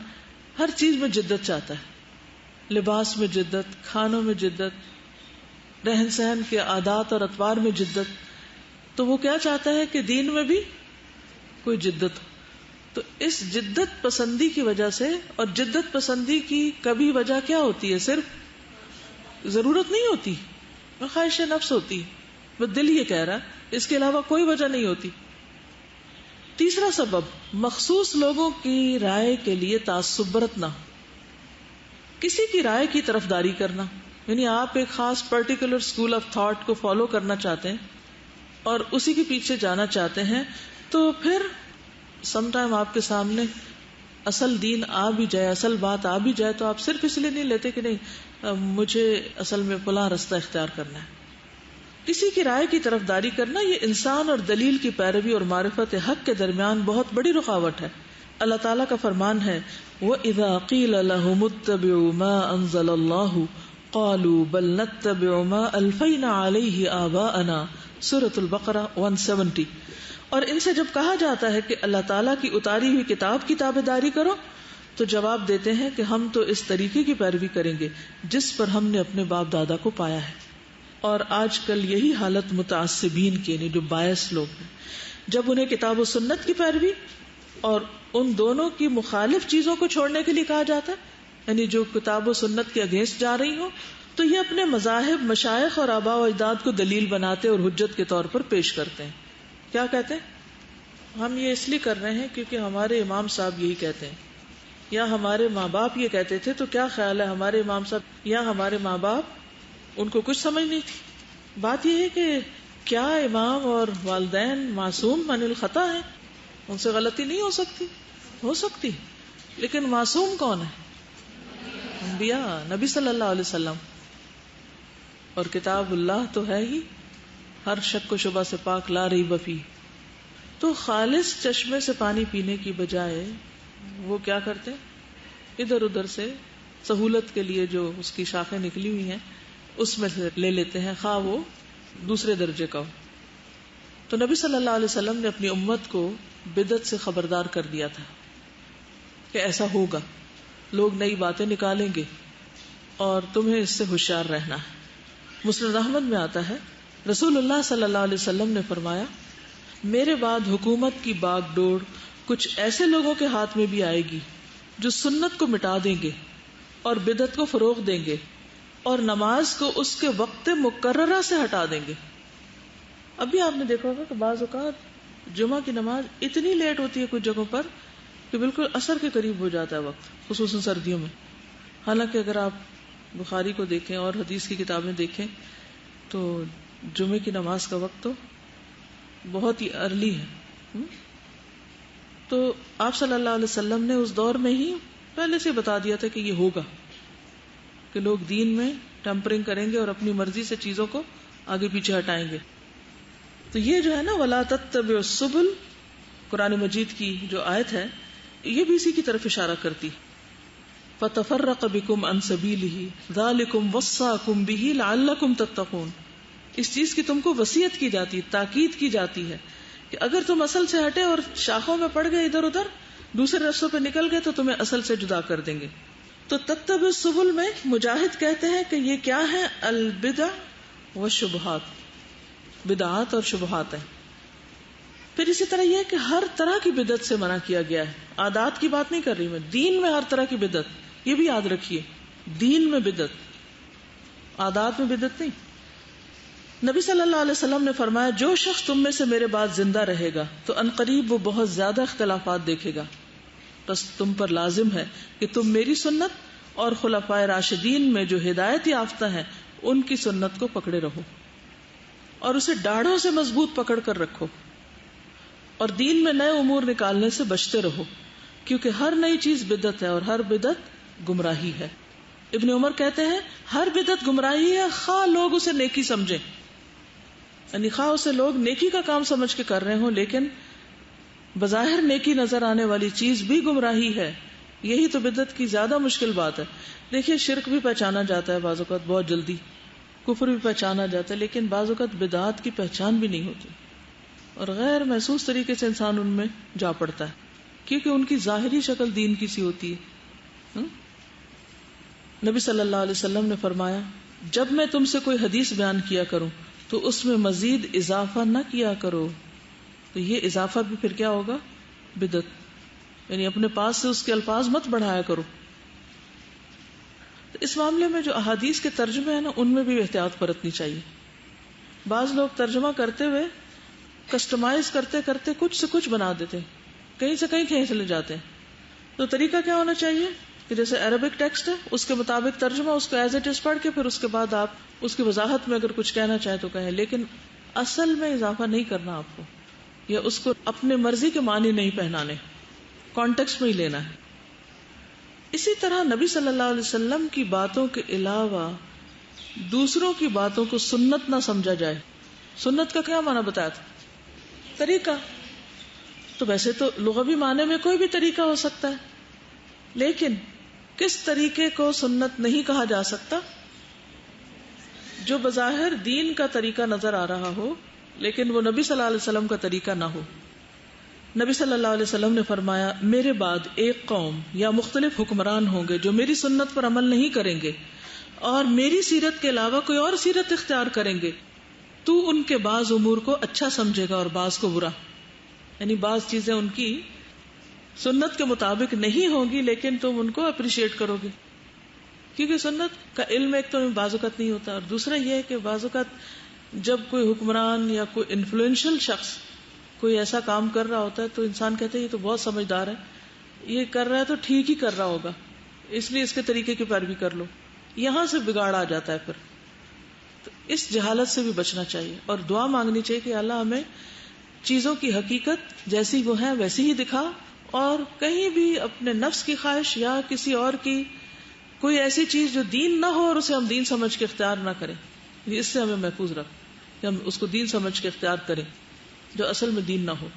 [SPEAKER 1] ہر چیز میں جدت چاہتا ہے، لباس میں جدت، کھانوں میں جدت، رہن سہن کے عادات اور اطوار میں جدت. تو وہ کیا چاہتا ہے کہ دین میں بھی کوئی جدت ہو. تو اس جدت پسندی کی وجہ سے، اور جدت پسندی کی کبھی وجہ کیا ہوتی ہے؟ صرف ضرورت نہیں ہوتی، خواہش نفس ہوتی ہے، بس دل یہ کہہ رہا ہے، اس کے علاوہ کوئی وجہ نہیں ہوتی. تیسرا سبب، مخصوص لوگوں کی رائے کے لیے تعصب برتنا، کسی کی رائے کی طرفداری کرنا. یعنی آپ ایک خاص پرٹیکولر اسکول آف تھاٹ کو فالو کرنا چاہتے ہیں اور اسی کے پیچھے جانا چاہتے ہیں، تو پھر سم ٹائم آپ کے سامنے اصل دین آ بھی جائے، اصل بات آ بھی جائے، تو آپ صرف اس لیے نہیں لیتے کہ نہیں مجھے اصل میں فلاں رستہ اختیار کرنا ہے. کسی کی رائے کی طرفداری کرنا یہ انسان اور دلیل کی پیروی اور معرفت حق کے درمیان بہت بڑی رکاوٹ ہے. اللہ تعالیٰ کا فرمان ہے وَإِذَا قِيلَ لَهُمُ اتَّبِعُوا مَا أَنزَلَ اللَّهُ قَالُوا بَلْ نَتَّبِعُ مَا أَلْفَيْنَا عَلَيْهِ آبَاءَنَا سورۃ البقرہ 170. اور ان سے جب کہا جاتا ہے کہ اللہ تعالیٰ کی اتاری ہوئی کتاب کی تابعداری کرو، تو جواب دیتے ہیں کہ ہم تو اس طریقے کی پیروی کریں گے جس پر ہم نے اپنے باپ دادا کو پایا ہے. اور آج کل یہی حالت متعصبین کی، یعنی جو باعث لوگ ہیں، جب انہیں کتاب و سنت کی پیروی اور ان دونوں کی مخالف چیزوں کو چھوڑنے کے لیے کہا جاتا ہے، یعنی جو کتاب و سنت کے اگینسٹ جا رہی ہوں، تو یہ اپنے مذاہب، مشائخ اور آباء و اجداد کو دلیل بناتے اور حجت کے طور پر پیش کرتے ہیں. کیا کہتے ہیں؟ ہم یہ اس لیے کر رہے ہیں کیونکہ ہمارے امام صاحب یہی کہتے ہیں، یا ہمارے ماں باپ یہ کہتے تھے، تو کیا خیال ہے ہمارے امام صاحب یا ہمارے ماں باپ، ان کو کچھ سمجھ نہیں تھی. بات یہ ہے کہ کیا امام اور والدین معصوم عن الخطا ہیں؟ ان سے غلطی نہیں ہو سکتی، لیکن معصوم کون ہے؟ انبیاء، نبی صلی اللہ علیہ وسلم. اور کتاب اللہ تو ہے ہی ہر شک و شبہ سے پاک، لا ریب فیہ. تو خالص چشمے سے پانی پینے کی بجائے وہ کیا کرتے ہیں؟ ادھر ادھر سے سہولت کے لیے جو اس کی شاخیں نکلی ہوئی ہیں اس میں سے لے لیتے ہیں، خواہ وہ دوسرے درجے کا ہو. تو نبی صلی اللہ علیہ وسلم نے اپنی امت کو بدعت سے خبردار کر دیا تھا کہ ایسا ہوگا، لوگ نئی باتیں نکالیں گے اور تمہیں اس سے ہوشیار رہنا ہے. مسند احمد میں آتا ہے رسول اللہ صلی اللہ علیہ وسلم نے فرمایا، میرے بعد حکومت کی باغ ڈور کچھ ایسے لوگوں کے ہاتھ میں بھی آئے گی جو سنت کو مٹا دیں گے اور بدعت کو فروغ دیں گے اور نماز کو اس کے وقت مقررہ سے ہٹا دیں گے. ابھی آپ نے دیکھا ہوگا کہ بعض اوقات جمعہ کی نماز اتنی لیٹ ہوتی ہے کچھ جگہوں پر کہ بالکل عصر کے قریب ہو جاتا ہے وقت، خصوصاً سردیوں میں. حالانکہ اگر آپ بخاری کو دیکھیں اور حدیث کی کتابیں دیکھیں تو جمعے کی نماز کا وقت تو بہت ہی ارلی ہے. تو آپ صلی اللہ علیہ وسلم نے اس دور میں ہی پہلے سے بتا دیا تھا کہ یہ ہوگا، کہ لوگ دین میں ٹیمپرنگ کریں گے اور اپنی مرضی سے چیزوں کو آگے پیچھے ہٹائیں گے. تو یہ جو ہے نا وَلَا تَتَّبِعُوا السُّبُلَ، قرآن مجید کی جو آیت ہے، یہ بھی اسی کی طرف اشارہ کرتی. فَتَفَرَّقَ بِكُمْ عَنْ سَبِيلِهِ ذَلِكُمْ وَصَّاكُمْ بِهِ لَعَلَّكُمْ تَتَّقُونَ. اس چیز کی تم کو وصیت کی جاتی، تاکید کی جاتی ہے کہ اگر تم اصل سے ہٹے اور شاخوں میں پڑ گئے، ادھر ادھر دوسرے رستوں پہ نکل گئے، تو تمہیں اصل سے جدا کر دیں گے. تو تتبع السبل میں مجاہد کہتے ہیں کہ یہ کیا ہے؟ البدع والشبہات، بدعات اور شبہات ہیں. پھر اسی طرح یہ ہے کہ ہر طرح کی بدعت سے منع کیا گیا ہے. عادات کی بات نہیں کر رہی میں، دین میں ہر طرح کی بدعت، یہ بھی یاد رکھیے، دین میں بدعت، عادات میں بدعت نہیں. نبی صلی اللہ علیہ وسلم نے فرمایا، جو شخص تم میں سے میرے بعد زندہ رہے گا تو عنقریب وہ بہت زیادہ اختلافات دیکھے گا. بس تم پر لازم ہے کہ تم میری سنت اور خلفائے راشدین میں جو ہدایت یافتہ ہیں ان کی سنت کو پکڑے رہو اور اسے ڈاڑھوں سے مضبوط پکڑ کر رکھو، اور دین میں نئے امور نکالنے سے بچتے رہو، کیونکہ ہر نئی چیز بدعت ہے اور ہر بدعت گمراہی ہے. ابن عمر کہتے ہیں ہر بدعت گمراہی ہے، خواہ لوگ اسے نیکی سمجھیں، یعنی خواہ اسے لوگ نیکی کا کام سمجھ کے کر رہے ہوں، لیکن بظاہر نیکی نظر آنے والی چیز بھی گمراہی ہے. یہی تو بدعت کی زیادہ مشکل بات ہے. دیکھیے شرک بھی پہچانا جاتا ہے بعض اوقات بہت جلدی، کفر بھی پہچانا جاتا ہے، لیکن بعض اوقات بدعات کی پہچان بھی نہیں ہوتی اور غیر محسوس طریقے سے انسان ان میں جا پڑتا ہے کیونکہ ان کی ظاہری شکل دین کی سی ہوتی ہے۔ نبی صلی اللہ علیہ وسلم نے فرمایا جب میں تم سے کوئی حدیث بیان کیا کروں تو اس میں مزید اضافہ نہ کیا کرو، تو یہ اضافہ بھی پھر کیا ہوگا؟ بدعت، یعنی اپنے پاس سے اس کے الفاظ مت بڑھایا کرو۔ تو اس معاملے میں جو احادیث کے ترجمے ہیں نا، ان میں بھی احتیاط برتنی چاہیے۔ بعض لوگ ترجمہ کرتے ہوئے کسٹمائز کرتے کرتے کچھ سے کچھ بنا دیتے ہیں، کہیں سے کہیں کھینچ لے جاتے ہیں۔ تو طریقہ کیا ہونا چاہیے کہ جیسے عربک ٹیکسٹ ہے اس کے مطابق ترجمہ، اس کو ایز اٹ از پڑھ کے پھر اس کے بعد آپ اس کی وضاحت میں اگر کچھ کہنا چاہیں تو کہیں، لیکن اصل میں اضافہ نہیں کرنا آپ کو، یا اس کو اپنے مرضی کے معنی نہیں پہنانے، کانٹیکسٹ میں ہی لینا ہے۔ اسی طرح نبی صلی اللہ علیہ وسلم کی باتوں کے علاوہ دوسروں کی باتوں کو سنت نہ سمجھا جائے۔ سنت کا کیا معنی بتایا تھا؟ طریقہ۔ تو ویسے تو لغوی معنی میں کوئی بھی طریقہ ہو سکتا ہے، لیکن کس طریقے کو سنت نہیں کہا جا سکتا؟ جو بظاہر دین کا طریقہ نظر آ رہا ہو لیکن وہ نبی صلی اللہ علیہ وسلم کا طریقہ نہ ہو۔ نبی صلی اللہ علیہ وسلم نے فرمایا میرے بعد ایک قوم یا مختلف حکمران ہوں گے جو میری سنت پر عمل نہیں کریں گے اور میری سیرت کے علاوہ کوئی اور سیرت اختیار کریں گے، تو ان کے بعض امور کو اچھا سمجھے گا اور بعض کو برا، یعنی بعض چیزیں ان کی سنت کے مطابق نہیں ہوگی لیکن تم ان کو اپریشیٹ کرو گے، کیونکہ سنت کا علم ایک تو بعض اوقات نہیں ہوتا، اور دوسرا یہ ہے کہ بعض اوقات جب کوئی حکمران یا کوئی انفلوئنشل شخص کوئی ایسا کام کر رہا ہوتا ہے تو انسان کہتا ہے یہ تو بہت سمجھدار ہے، یہ کر رہا ہے تو ٹھیک ہی کر رہا ہوگا، اس لیے اس کے طریقے کی پیروی کر لو، یہاں سے بگاڑ آ جاتا ہے۔ پھر تو اس جہالت سے بھی بچنا چاہیے اور دعا مانگنی چاہیے کہ اللہ ہمیں چیزوں کی حقیقت جیسی وہ ہے ویسی ہی دکھا، اور کہیں بھی اپنے نفس کی خواہش یا کسی اور کی کوئی ایسی چیز جو دین نہ ہو اور اسے ہم دین سمجھ کے اختیار نہ کریں، اس سے ہمیں محفوظ رکھ کہ ہم اس کو دین سمجھ کے اختیار کریں جو اصل میں دین نہ ہو۔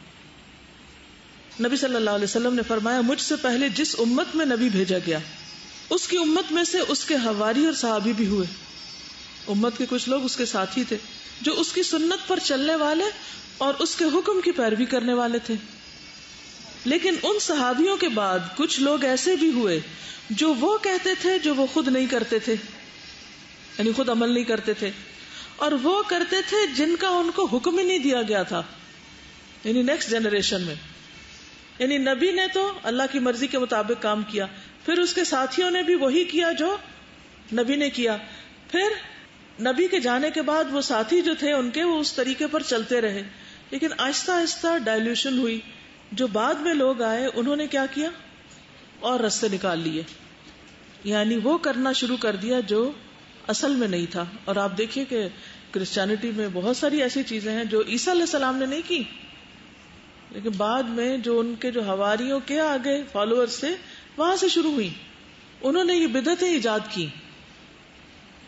[SPEAKER 1] نبی صلی اللہ علیہ وسلم نے فرمایا مجھ سے پہلے جس امت میں نبی بھیجا گیا اس کی امت میں سے اس کے حواری اور صحابی بھی ہوئے، امت کے کچھ لوگ اس کے ساتھی تھے جو اس کی سنت پر چلنے والے اور اس کے حکم کی پیروی کرنے والے تھے، لیکن ان صحابیوں کے بعد کچھ لوگ ایسے بھی ہوئے جو وہ کہتے تھے جو وہ خود نہیں کرتے تھے، یعنی خود عمل نہیں کرتے تھے، اور وہ کرتے تھے جن کا ان کو حکم ہی نہیں دیا گیا تھا، یعنی نیکسٹ جنریشن میں، یعنی نبی نے تو اللہ کی مرضی کے مطابق کام کیا، پھر اس کے ساتھیوں نے بھی وہی کیا جو نبی نے کیا، پھر نبی کے جانے کے بعد وہ ساتھی جو تھے ان کے وہ اس طریقے پر چلتے رہے، لیکن آہستہ آہستہ ڈائلیوشن ہوئی، جو بعد میں لوگ آئے انہوں نے کیا کیا اور رستے نکال لیے، یعنی وہ کرنا شروع کر دیا جو اصل میں نہیں تھا۔ اور آپ دیکھیے کہ کرسچینٹی میں بہت ساری ایسی چیزیں ہیں جو عیسیٰ علیہ السلام نے نہیں کی، لیکن بعد میں جو ان کے جو حواریوں کے آگے فالوورز تھے وہاں سے شروع ہوئی، انہوں نے یہ بدعتیں ایجاد کی۔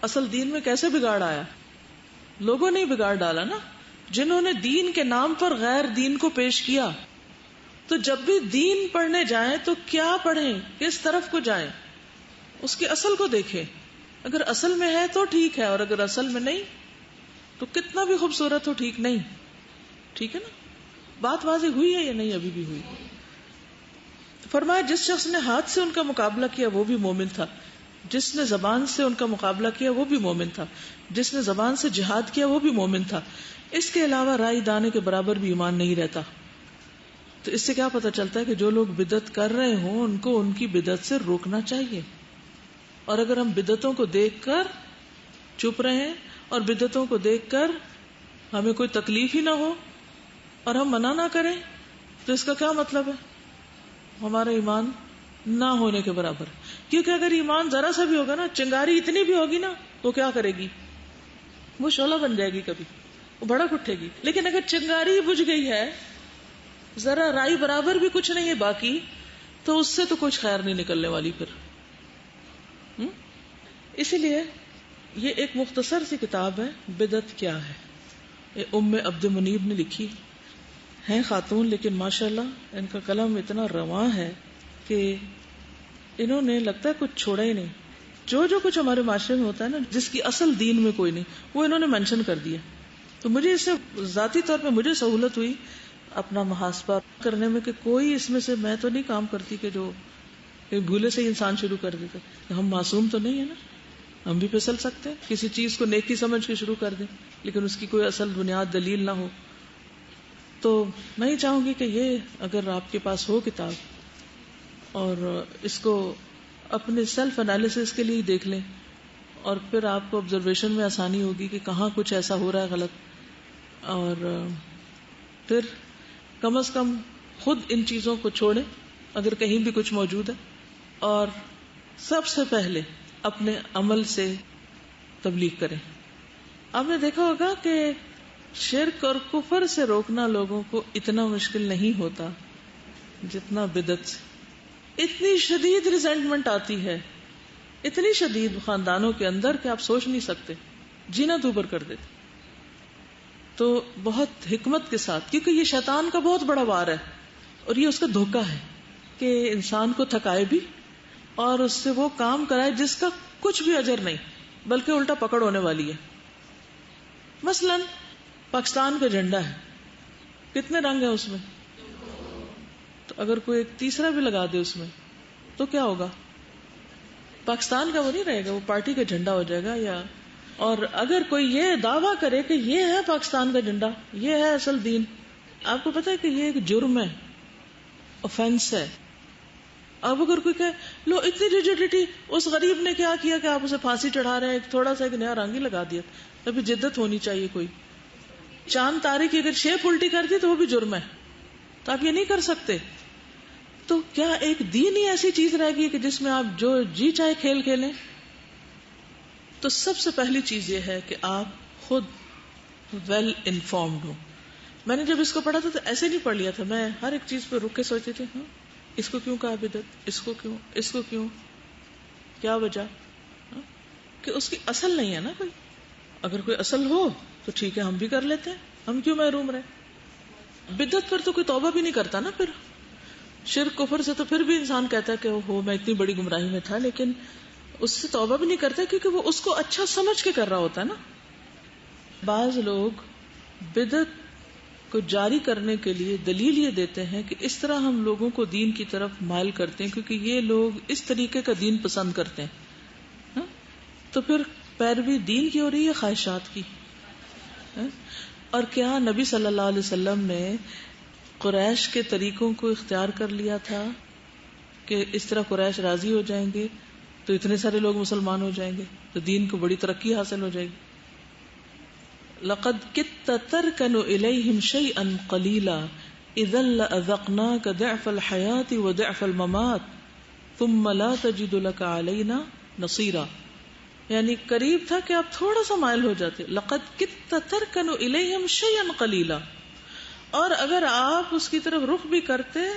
[SPEAKER 1] اصل دین میں کیسے بگاڑ آیا؟ لوگوں نے بگاڑ ڈالا نا، جنہوں نے دین کے نام پر غیر دین کو پیش کیا۔ تو جب بھی دین پڑھنے جائیں تو کیا پڑھیں، کس طرف کو جائیں، اس کی اصل کو دیکھیں، اگر اصل میں ہے تو ٹھیک ہے، اور اگر اصل میں نہیں تو کتنا بھی خوبصورت ہو ٹھیک نہیں، ٹھیک ہے نا؟ بات واضح ہوئی ہے یا نہیں؟ ابھی بھی ہوئی۔ فرمایا جس شخص نے ہاتھ سے ان کا مقابلہ کیا وہ بھی مومن تھا، جس نے زبان سے ان کا مقابلہ کیا وہ بھی مومن تھا، جس نے زبان سے جہاد کیا وہ بھی مومن تھا، اس کے علاوہ رائی دانے کے برابر بھی ایمان نہیں رہتا۔ تو اس سے کیا پتہ چلتا ہے کہ جو لوگ بدعت کر رہے ہوں ان کو ان کی بدعت سے روکنا چاہیے، اور اگر ہم بدعتوں کو دیکھ کر چپ رہے اور بدعتوں کو دیکھ کر ہمیں کوئی تکلیف ہی نہ ہو اور ہم منع نہ کریں تو اس کا کیا مطلب ہے؟ ہمارا ایمان نہ ہونے کے برابر، کیونکہ اگر ایمان ذرا سا بھی ہوگا نا، چنگاری اتنی بھی ہوگی نا، وہ کیا کرے گی؟ وہ شعلہ بن جائے گی، کبھی وہ بھڑک اٹھے گی۔ لیکن اگر چنگاری بجھ گئی ہے، ذرا رائی برابر بھی کچھ نہیں ہے باقی، تو اس سے تو کچھ خیر نہیں نکلنے والی پھر۔ اسی لیے یہ ایک مختصر سی کتاب ہے بدعت کیا ہے، یہ ام عبد منیب نے لکھی ہیں، خاتون، لیکن ماشاءاللہ ان کا قلم اتنا رواں ہے کہ انہوں نے لگتا ہے کچھ چھوڑا ہی نہیں، جو کچھ ہمارے معاشرے میں ہوتا ہے نا جس کی اصل دین میں کوئی نہیں، وہ انہوں نے مینشن کر دیا. تو مجھے اس سے ذاتی طور پہ مجھے سہولت ہوئی اپنا محاسبہ کرنے میں کہ کوئی اس میں سے میں تو نہیں کام کرتی کہ جو بھولے سے ہی انسان شروع کر دیتے. ہم معصوم تو نہیں ہے نا، ہم بھی پھسل سکتے ہیں، کسی چیز کو نیکی سمجھ کے شروع کر دیں لیکن اس کی کوئی اصل بنیاد دلیل نہ ہو. تو میں ہی چاہوں گی کہ یہ اگر آپ کے پاس ہو کتاب اور اس کو اپنے سیلف انالیسس کے لیے دیکھ لیں اور پھر آپ کو آبزرویشن میں آسانی ہوگی کہ کہاں کچھ ایسا ہو رہا ہے غلط، اور پھر کم از کم خود ان چیزوں کو چھوڑیں اگر کہیں بھی کچھ موجود ہے، اور سب سے پہلے اپنے عمل سے تبلیغ کریں. آپ نے دیکھا ہوگا کہ شرک اور کفر سے روکنا لوگوں کو اتنا مشکل نہیں ہوتا جتنا بدعت سے. اتنی شدید ریزنٹمنٹ آتی ہے، اتنی شدید خاندانوں کے اندر کہ آپ سوچ نہیں سکتے، جینا دوبر کر دیتے. تو بہت حکمت کے ساتھ، کیونکہ یہ شیطان کا بہت بڑا وار ہے اور یہ اس کا دھوکہ ہے کہ انسان کو تھکائے بھی اور اس سے وہ کام کرائے جس کا کچھ بھی اجر نہیں بلکہ الٹا پکڑ ہونے والی ہے. مثلا پاکستان کا جھنڈا ہے، کتنے رنگ ہیں اس میں؟ تو اگر کوئی ایک تیسرا بھی لگا دے اس میں تو کیا ہوگا؟ پاکستان کا وہ نہیں رہے گا، وہ پارٹی کا جھنڈا ہو جائے گا. یا اور اگر کوئی یہ دعویٰ کرے کہ یہ ہے پاکستان کا جھنڈا، یہ ہے اصل دین، آپ کو پتا ہے کہ یہ ایک جرم ہے، آفینس ہے. اب اگر کوئی کہ لو اتنی ریجیڈیٹی، اس غریب نے کیا کیا کہ آپ اسے پھانسی چڑھا رہے ہیں، ایک تھوڑا سا ایک نیا رنگ ہی لگا دیا. ابھی جدت ہونی چاہیے. کوئی چاند تارے کی اگر شیپ الٹی کر دی تو وہ بھی جرم ہے، تو آپ یہ نہیں کر سکتے. تو کیا ایک دین ہی ایسی چیز رہ گئی کہ جس میں آپ جو جی چاہے کھیل کھیلیں؟ تو سب سے پہلی چیز یہ ہے کہ آپ خود ویل انفارمڈ ہو. میں نے جب اس کو پڑھا تھا تو ایسے نہیں پڑھ لیا تھا، میں ہر ایک چیز پہ رک کے سوچتی تھی اس کو کیوں کہا بدعت، اس کو کیوں کیا وجہ، کہ اس کی اصل نہیں ہے نا کوئی. اگر کوئی اصل ہو تو ٹھیک ہے، ہم بھی کر لیتے ہیں، ہم کیوں محروم رہے. بدعت پر تو کوئی توبہ بھی نہیں کرتا نا. پھر شرک کفر سے تو پھر بھی انسان کہتا ہے کہ ہو میں اتنی بڑی گمراہی میں تھا، لیکن اس سے توبہ بھی نہیں کرتا کیونکہ وہ اس کو اچھا سمجھ کے کر رہا ہوتا ہے نا. بعض لوگ بدعت کو جاری کرنے کے لیے دلیل یہ دیتے ہیں کہ اس طرح ہم لوگوں کو دین کی طرف مائل کرتے ہیں کیونکہ یہ لوگ اس طریقے کا دین پسند کرتے ہیں. تو پھر پیروی دین کی ہو رہی ہے خواہشات کی. اور کیا نبی صلی اللہ علیہ وسلم نے قریش کے طریقوں کو اختیار کر لیا تھا کہ اس طرح قریش راضی ہو جائیں گے تو اتنے سارے لوگ مسلمان ہو جائیں گے تو دین کو بڑی ترقی حاصل ہو جائے گی؟ لقد كدت تركن إليهم شيئا قليلا إذا لأذقناك ضعف الحياة وضعف الممات ثم لا تجد لك علينا نصيرا. یعنی قریب تھا کہ آپ تھوڑا سا مائل ہو جاتے. لقد كدت تركن إليهم شيئا قليلا، اور اگر آپ اس کی طرف رخ بھی کرتے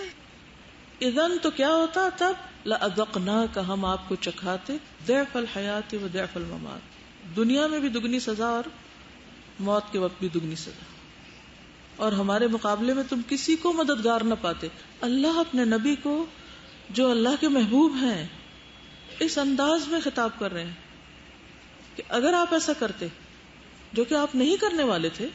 [SPEAKER 1] اذن تو کیا ہوتا؟ تب لأذقناك، ہم آپ کو چکھاتے ضعف الحیات و ضعف الممات، دنیا میں بھی دگنی سزا اور موت کے وقت بھی دگنی سزا. اور ہمارے مقابلے میں تم کسی کو مددگار نہ پاتے. اللہ اپنے نبی کو جو اللہ کے محبوب ہیں اس انداز میں خطاب کر رہے ہیں کہ اگر آپ ایسا کرتے جو کہ آپ نہیں کرنے والے تھے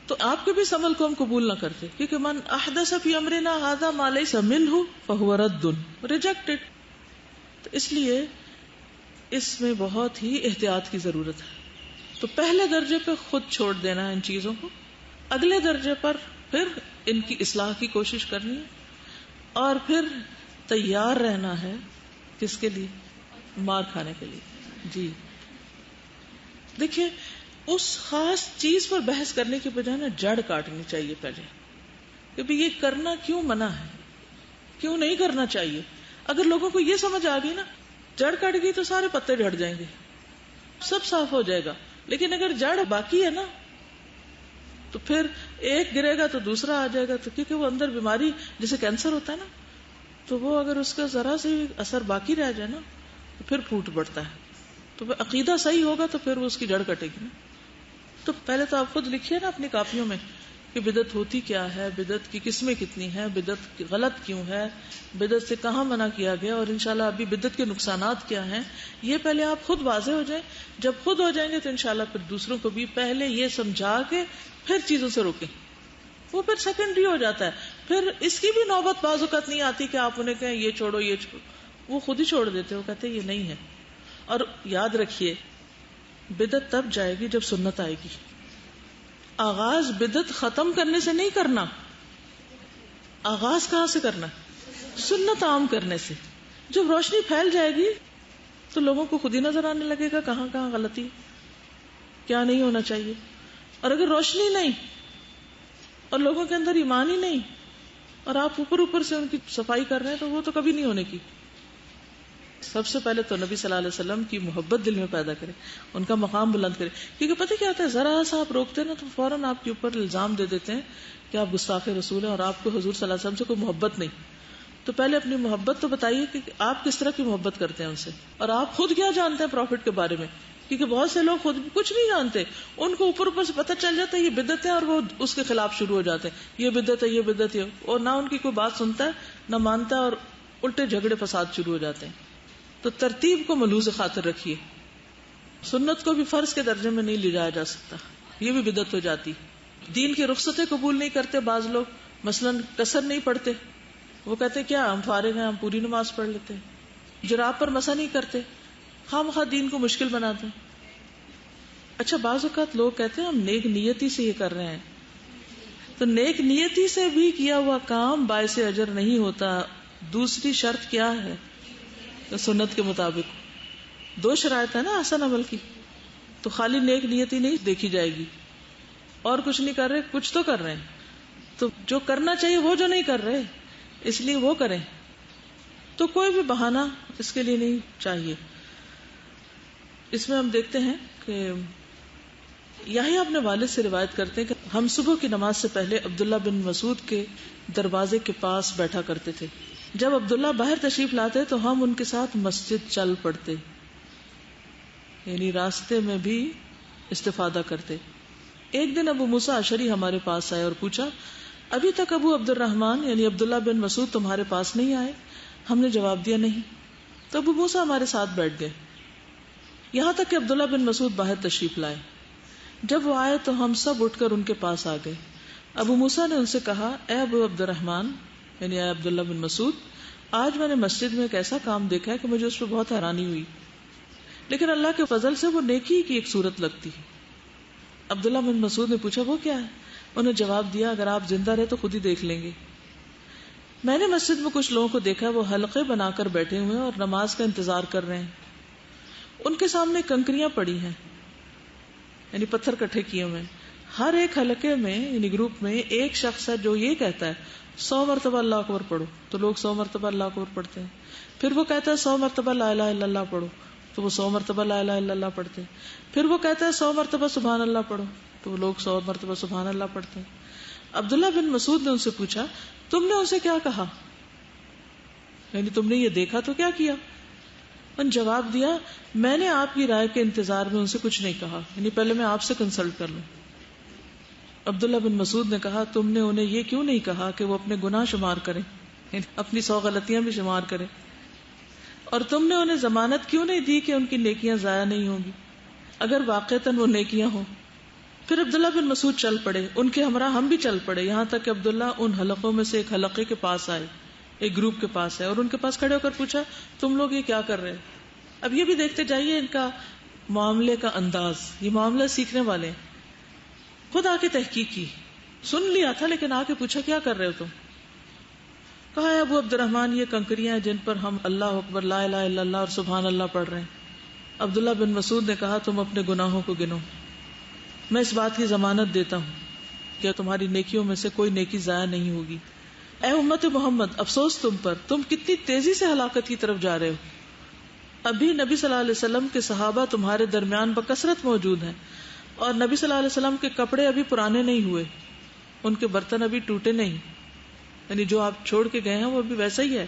[SPEAKER 1] تو آپ کے بھی اس عمل کو ہم قبول نہ کرتے، کیونکہ من احدث فی امرنا ھذا ما لیس منہ فہو رد، ریجیکٹڈ. تو اس لیے اس میں بہت ہی احتیاط کی ضرورت ہے. تو پہلے درجے پہ خود چھوڑ دینا ہے ان چیزوں کو، اگلے درجے پر پھر ان کی اصلاح کی کوشش کرنی ہے، اور پھر تیار رہنا ہے کس کے لیے؟ مار کھانے کے لیے. جی دیکھیے، اس خاص چیز پر بحث کرنے کی بجائے نا جڑ کاٹنی چاہیے پہلے کہ بھی یہ کرنا کیوں منع ہے، کیوں نہیں کرنا چاہیے. اگر لوگوں کو یہ سمجھ آ گئی نا، جڑ کٹ گئی تو سارے پتے جھڑ جائیں گے، سب صاف ہو جائے گا. لیکن اگر جڑ باقی ہے نا تو پھر ایک گرے گا تو دوسرا آ جائے گا. تو کیونکہ وہ اندر بیماری جیسے کینسر ہوتا ہے نا، تو وہ اگر اس کا ذرا سے اثر باقی رہ جائے نا تو پھر پھوٹ پڑتا ہے. تو عقیدہ صحیح ہوگا تو پھر وہ اس کی جڑ کٹے گی نا. تو پہلے تو آپ خود لکھیے نا اپنی کاپیوں میں کہ بدعت ہوتی کیا ہے، بدعت کی قسمیں کتنی ہیں، بدعت غلط کیوں ہے، بدعت سے کہاں منع کیا گیا، اور انشاءاللہ ابھی بدعت کے نقصانات کیا ہیں. یہ پہلے آپ خود واضح ہو جائیں. جب خود ہو جائیں گے تو انشاءاللہ پھر دوسروں کو بھی پہلے یہ سمجھا کے پھر چیزوں سے روکیں. وہ پھر سیکنڈری ہو جاتا ہے. پھر اس کی بھی نوبت بعض اوقات نہیں آتی کہ آپ انہیں کہیں یہ چھوڑو یہ چھوڑو، وہ خود ہی چھوڑ دیتے. وہ کہتے یہ نہیں ہے. اور یاد رکھیے بدعت تب جائے گی جب سنت آئے گی. آغاز بدعت ختم کرنے سے نہیں کرنا، آغاز کہاں سے کرنا؟ سنت عام کرنے سے. جب روشنی پھیل جائے گی تو لوگوں کو خود ہی نظر آنے لگے گا کہاں کہاں غلطی، کیا نہیں ہونا چاہیے. اور اگر روشنی نہیں اور لوگوں کے اندر ایمان ہی نہیں اور آپ اوپر اوپر سے ان کی صفائی کر رہے ہیں تو وہ تو کبھی نہیں ہونے کی. سب سے پہلے تو نبی صلی اللہ علیہ وسلم کی محبت دل میں پیدا کرے، ان کا مقام بلند کرے. کیونکہ پتہ کیا ہوتا ہے، ذرا سا آپ روکتے ہیں نا تو فوراً آپ کے اوپر الزام دے دیتے ہیں کہ آپ گستاخ رسول ہیں اور آپ کو حضور صلی اللہ علیہ وسلم سے کوئی محبت نہیں. تو پہلے اپنی محبت تو بتائیے کہ آپ کس طرح کی محبت کرتے ہیں ان سے، اور آپ خود کیا جانتے ہیں پروفٹ کے بارے میں. کیونکہ بہت سے لوگ خود کچھ نہیں جانتے، ان کو اوپر اوپر سے پتہ چل جاتا ہے یہ بدعت ہے اور وہ اس کے خلاف شروع ہو جاتے ہیں، یہ بدعت ہے یہ بدعت ہے، اور نہ ان کی کوئی بات سنتا ہے نہ مانتا ہے، اور الٹے جھگڑے فساد شروع ہو جاتے ہیں. تو ترتیب کو ملحوظ خاطر رکھیے. سنت کو بھی فرض کے درجے میں نہیں لے جایا جا سکتا، یہ بھی بدعت ہو جاتی. دین کی رخصتیں قبول نہیں کرتے بعض لوگ، مثلا کسر نہیں پڑھتے، وہ کہتے کیا ہم فارغ ہیں ہم پوری نماز پڑھ لیتے ہیں. جراب پر مسا نہیں کرتے، خام خواہ دین کو مشکل بناتے ہیں. اچھا بعض اوقات لوگ کہتے ہیں ہم نیک نیتی سے یہ کر رہے ہیں، تو نیک نیتی سے بھی کیا ہوا کام باعث اجر نہیں ہوتا. دوسری شرط کیا ہے؟ تو سنت کے مطابق 2 شرائط ہے نا حسن عمل کی. تو خالی نیک نیتی نہیں دیکھی جائے گی، اور کچھ نہیں کر رہے کچھ تو کر رہے ہیں، تو جو کرنا چاہیے وہ جو نہیں کر رہے اس لیے وہ کریں. تو کوئی بھی بہانہ اس کے لیے نہیں چاہیے. اس میں ہم دیکھتے ہیں کہ یحییٰ اپنے والد سے روایت کرتے ہیں کہ ہم صبح کی نماز سے پہلے عبداللہ بن مسعود کے دروازے کے پاس بیٹھا کرتے تھے. جب عبداللہ باہر تشریف لاتے تو ہم ان کے ساتھ مسجد چل پڑتے، یعنی راستے میں بھی استفادہ کرتے. ایک دن ابو موسیٰ اشعری ہمارے پاس آئے اور پوچھا ابھی تک ابو عبد الرحمن یعنی عبداللہ بن مسعود تمہارے پاس نہیں آئے؟ ہم نے جواب دیا نہیں. تو ابو موسیٰ ہمارے ساتھ بیٹھ گئے یہاں تک کہ عبداللہ بن مسعود باہر تشریف لائے. جب وہ آئے تو ہم سب اٹھ کر ان کے پاس آ گئے. ابو موسیٰ نے ان سے کہا اے ابو عبد الرحمن یعنی اے عبداللہ بن مسعود، آج میں نے مسجد میں ایک ایسا کام دیکھا ہے کہ مجھے اس پہ بہت حیرانی ہوئی، لیکن اللہ کے فضل سے وہ نیکی کی ایک صورت لگتی ہے. عبداللہ بن مسعود نے پوچھا وہ کیا ہے؟ انہوں نے جواب دیا اگر آپ زندہ رہے تو خود ہی دیکھ لیں گے. میں نے مسجد میں کچھ لوگوں کو دیکھا، وہ حلقے بنا کر بیٹھے ہوئے اور نماز کا انتظار کر رہے ہیں. ان کے سامنے کنکریاں پڑی ہیں، یعنی پتھر کٹھے کیے ہوئے. ہر ایک حلقے میں یعنی گروپ میں ایک شخص ہے جو یہ کہتا ہے 100 مرتبہ اللہ اکبر پڑھو، تو لوگ 100 مرتبہ اللہ اکبر پڑھتے ہیں. پھر وہ کہتا ہے 100 مرتبہ لا الہ الا اللہ پڑھو، تو وہ 100 مرتبہ لا الہ الا اللہ پڑھتے ہیں. پھر وہ کہتا ہے 100 مرتبہ سبحان اللہ پڑھو، تو وہ لوگ 100 مرتبہ سبحان اللہ پڑھتے ہیں. عبداللہ بن مسعود نے ان سے پوچھا تم نے ان سے کیا کہا، یعنی تم نے یہ دیکھا تو کیا کیا؟ ان جواب دیا میں نے آپ کی رائے کے انتظار میں ان سے کچھ نہیں کہا، یعنی پہلے میں آپ سے کنسلٹ کر لوں. عبداللہ بن مسعود نے کہا تم نے انہیں یہ کیوں نہیں کہا کہ وہ اپنے گناہ شمار کریں، یعنی اپنی 100 غلطیاں بھی شمار کریں، اور تم نے انہیں ضمانت کیوں نہیں دی کہ ان کی نیکیاں ضائع نہیں ہوں گی اگر واقعتاً وہ نیکیاں ہوں. پھر عبداللہ بن مسعود چل پڑے، ان کے ہمراہ ہم بھی چل پڑے، یہاں تک کہ عبداللہ ان حلقوں میں سے ایک حلقے کے پاس آئے، ایک گروپ کے پاس ہے، اور ان کے پاس کھڑے ہو کر پوچھا تم لوگ یہ کیا کر رہے ہیں؟ اب یہ بھی دیکھتے جائیے ان کا معاملے کا انداز، یہ معاملہ سیکھنے والے ہیں. خود آ کے تحقیق کی، سن لیا تھا لیکن آ کے پوچھا کیا کر رہے ہو تم؟ کہا ہے ابو عبد الرحمن یہ کنکریاں ہیں جن پر ہم اللہ اکبر لا الہ الا اللہ اور سبحان اللہ پڑھ رہے ہیں. عبداللہ بن مسعود نے کہا تم اپنے گناہوں کو گنو، میں اس بات کی ضمانت دیتا ہوں کہ تمہاری نیکیوں میں سے کوئی نیکی ضائع نہیں ہوگی. اے امت محمد افسوس تم پر، تم کتنی تیزی سے ہلاکت کی طرف جا رہے ہو. ابھی نبی صلی اللہ علیہ وسلم کے صحابہ تمہارے درمیان بکثرت موجود ہیں، اور نبی صلی اللہ علیہ وسلم کے کپڑے ابھی پرانے نہیں ہوئے، ان کے برتن ابھی ٹوٹے نہیں، یعنی جو آپ چھوڑ کے گئے ہیں وہ ابھی ویسا ہی ہے.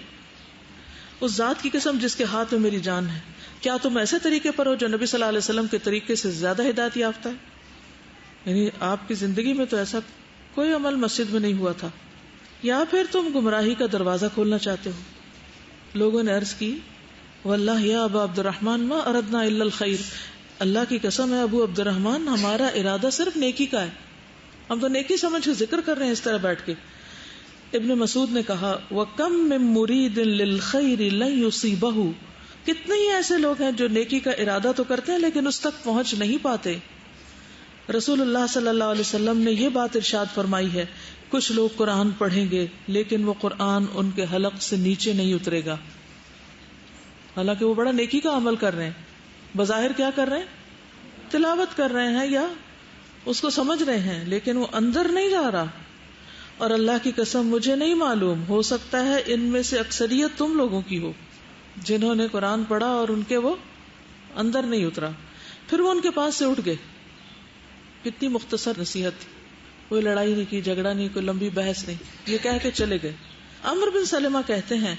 [SPEAKER 1] اس ذات کی قسم جس کے ہاتھ میں میری جان ہے، کیا تم ایسے طریقے پر ہو جو نبی صلی اللہ علیہ وسلم کے طریقے سے زیادہ ہدایت یافتہ ہے؟ یعنی آپ کی زندگی میں تو ایسا کوئی عمل مسجد میں نہیں ہوا تھا، یا پھر تم گمراہی کا دروازہ کھولنا چاہتے ہو. لوگوں نے عرض کی واللہ یا ابا عبد الرحمن ما اردنا الا الخیر، اللہ کی قسم ہے ابو عبد الرحمن ہمارا ارادہ صرف نیکی کا ہے، ہم تو نیکی سمجھ کے ذکر کر رہے ہیں اس طرح بیٹھ کے. ابن مسعود نے کہا وَكَم مِّن مُرِيدٍ لِّلْخَيْرِ لَن يُصِيبَهُ، کتنے ہی ایسے لوگ ہیں جو نیکی کا ارادہ تو کرتے ہیں لیکن اس تک پہنچ نہیں پاتے. رسول اللہ صلی اللہ علیہ وسلم نے یہ بات ارشاد فرمائی ہے کچھ لوگ قرآن پڑھیں گے لیکن وہ قرآن ان کے حلق سے نیچے نہیں اترے گا، حالانکہ وہ بڑا نیکی کا عمل کر رہے ہیں، بظاہر کیا کر رہے ہیں، تلاوت کر رہے ہیں یا اس کو سمجھ رہے ہیں، لیکن وہ اندر نہیں جا رہا. اور اللہ کی قسم مجھے نہیں معلوم، ہو سکتا ہے ان میں سے اکثریت تم لوگوں کی ہو جنہوں نے قرآن پڑھا اور ان کے وہ اندر نہیں اترا. پھر وہ ان کے پاس سے اٹھ گئے. کتنی مختصر نصیحت تھی، کوئی لڑائی نہیں کی، جھگڑا نہیں، کوئی لمبی بحث نہیں، یہ کہہ کے چلے گئے. عمرو بن سلمہ کہتے ہیں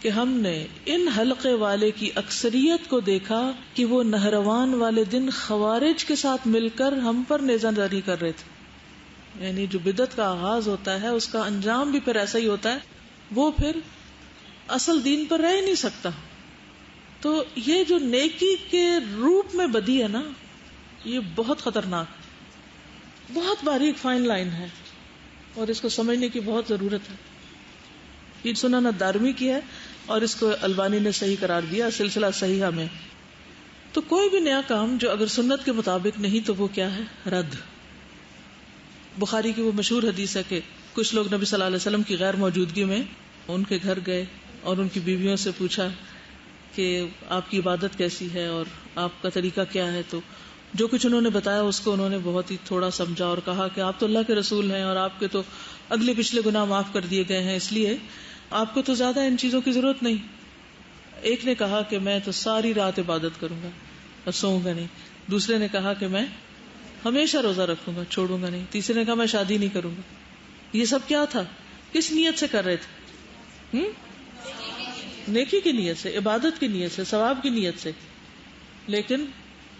[SPEAKER 1] کہ ہم نے ان حلقے والے کی اکثریت کو دیکھا کہ وہ نہروان والے دن خوارج کے ساتھ مل کر ہم پر نیزہ داری کر رہے تھے. یعنی جو بدعت کا آغاز ہوتا ہے اس کا انجام بھی پھر ایسا ہی ہوتا ہے، وہ پھر اصل دین پر رہ نہیں سکتا. تو یہ جو نیکی کے روپ میں بدی ہے نا، یہ بہت خطرناک، بہت باریک فائن لائن ہے اور اس کو سمجھنے کی بہت ضرورت ہے. یہ سنن الدارمی کی ہے اور اس کو البانی نے صحیح قرار دیا سلسلہ صحیحہ میں. تو کوئی بھی نیا کام جو اگر سنت کے مطابق نہیں تو وہ کیا ہے، رد. بخاری کی وہ مشہور حدیث ہے کہ کچھ لوگ نبی صلی اللہ علیہ وسلم کی غیر موجودگی میں ان کے گھر گئے اور ان کی بیویوں سے پوچھا کہ آپ کی عبادت کیسی ہے اور آپ کا طریقہ کیا ہے. تو جو کچھ انہوں نے بتایا اس کو انہوں نے بہت ہی تھوڑا سمجھا اور کہا کہ آپ تو اللہ کے رسول ہیں اور آپ کے تو اگلے پچھلے گناہ معاف کر دیے گئے ہیں، اس لیے آپ کو تو زیادہ ان چیزوں کی ضرورت نہیں. ایک نے کہا کہ میں تو ساری رات عبادت کروں گا اور سوؤں گا نہیں. دوسرے نے کہا کہ میں ہمیشہ روزہ رکھوں گا، چھوڑوں گا نہیں. تیسرے نے کہا میں شادی نہیں کروں گا. یہ سب کیا تھا، کس نیت سے کر رہے تھے؟ نیکی کی نیت سے، عبادت کی نیت سے، ثواب کی نیت سے. لیکن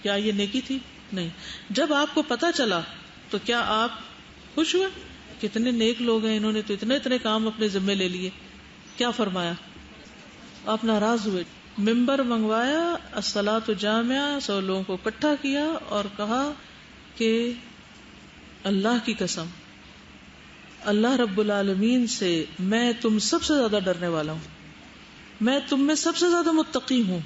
[SPEAKER 1] کیا یہ نیکی تھی؟ نہیں. جب آپ کو پتا چلا تو کیا آپ خوش ہوئے؟ کتنے نیک لوگ ہیں، انہوں نے تو اتنے کام اپنے ذمے لے لیے. کیا فرمایا؟ آپ ناراض ہوئے، ممبر منگوایا، الصلاۃ جامعہ، 100 لوگوں کو اکٹھا کیا اور کہا کہ اللہ کی قسم، اللہ رب العالمین سے میں تم سب سے زیادہ ڈرنے والا ہوں، میں تم میں سب سے زیادہ متقی ہوں،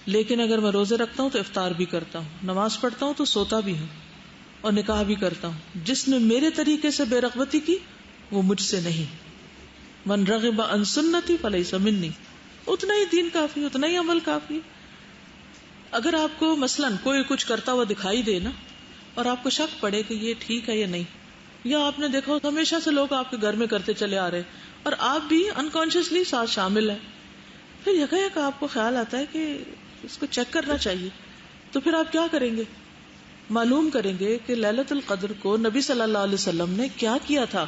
[SPEAKER 1] لیکن اگر میں روزے رکھتا ہوں تو افطار بھی کرتا ہوں، نماز پڑھتا ہوں تو سوتا بھی ہوں اور نکاح بھی کرتا ہوں. جس نے میرے طریقے سے بے رغبتی کی وہ مجھ سے نہیں. من رغب عن سنتی فلیس منی. اتنا ہی دین کافی، اتنا ہی عمل کافی. اگر آپ کو مثلاً کوئی کچھ کرتا ہوا دکھائی دے نا اور آپ کو شک پڑے کہ یہ ٹھیک ہے یا نہیں، یا آپ نے دیکھا ہمیشہ سے لوگ آپ کے گھر میں کرتے چلے آ رہے اور آپ بھی انکانشیسلی ساتھ شامل ہیں، پھر یکایک آپ کو خیال آتا ہے کہ اس کو چیک کرنا چاہیے، تو پھر آپ کیا کریں گے؟ معلوم کریں گے کہ لیلۃ القدر کو نبی صلی اللہ علیہ وسلم نے کیا کیا تھا.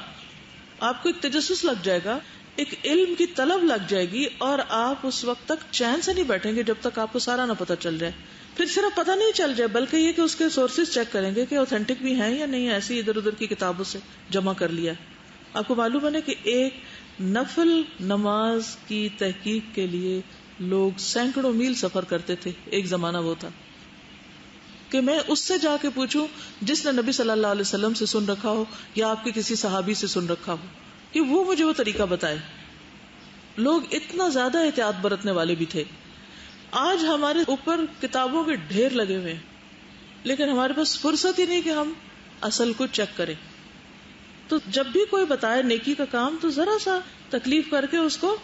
[SPEAKER 1] آپ کو ایک تجسس لگ جائے گا، ایک علم کی طلب لگ جائے گی اور آپ اس وقت تک چین سے نہیں بیٹھیں گے جب تک آپ کو سارا نہ پتہ چل جائے. پھر صرف پتہ نہیں چل جائے بلکہ یہ کہ اس کے سورسز چیک کریں گے کہ اوتھینٹک بھی ہیں یا نہیں، ایسی ادھر ادھر کی کتابوں سے جمع کر لیا. آپ کو معلوم ہے کہ ایک نفل نماز کی تحقیق کے لیے لوگ سینکڑوں میل سفر کرتے تھے. ایک زمانہ وہ تھا کہ میں اس سے جا کے پوچھوں جس نے نبی صلی اللہ علیہ وسلم سے سن رکھا ہو یا آپ کے کسی صحابی سے سن رکھا ہو کہ وہ مجھے وہ طریقہ بتائے. لوگ اتنا زیادہ احتیاط برتنے والے بھی تھے. آج ہمارے اوپر کتابوں کے ڈھیر لگے ہوئے ہیں لیکن ہمارے پاس فرصت ہی نہیں کہ ہم اصل کو چیک کریں. تو جب بھی کوئی بتائے نیکی کا کام تو ذرا سا تکلیف کر کے اس کو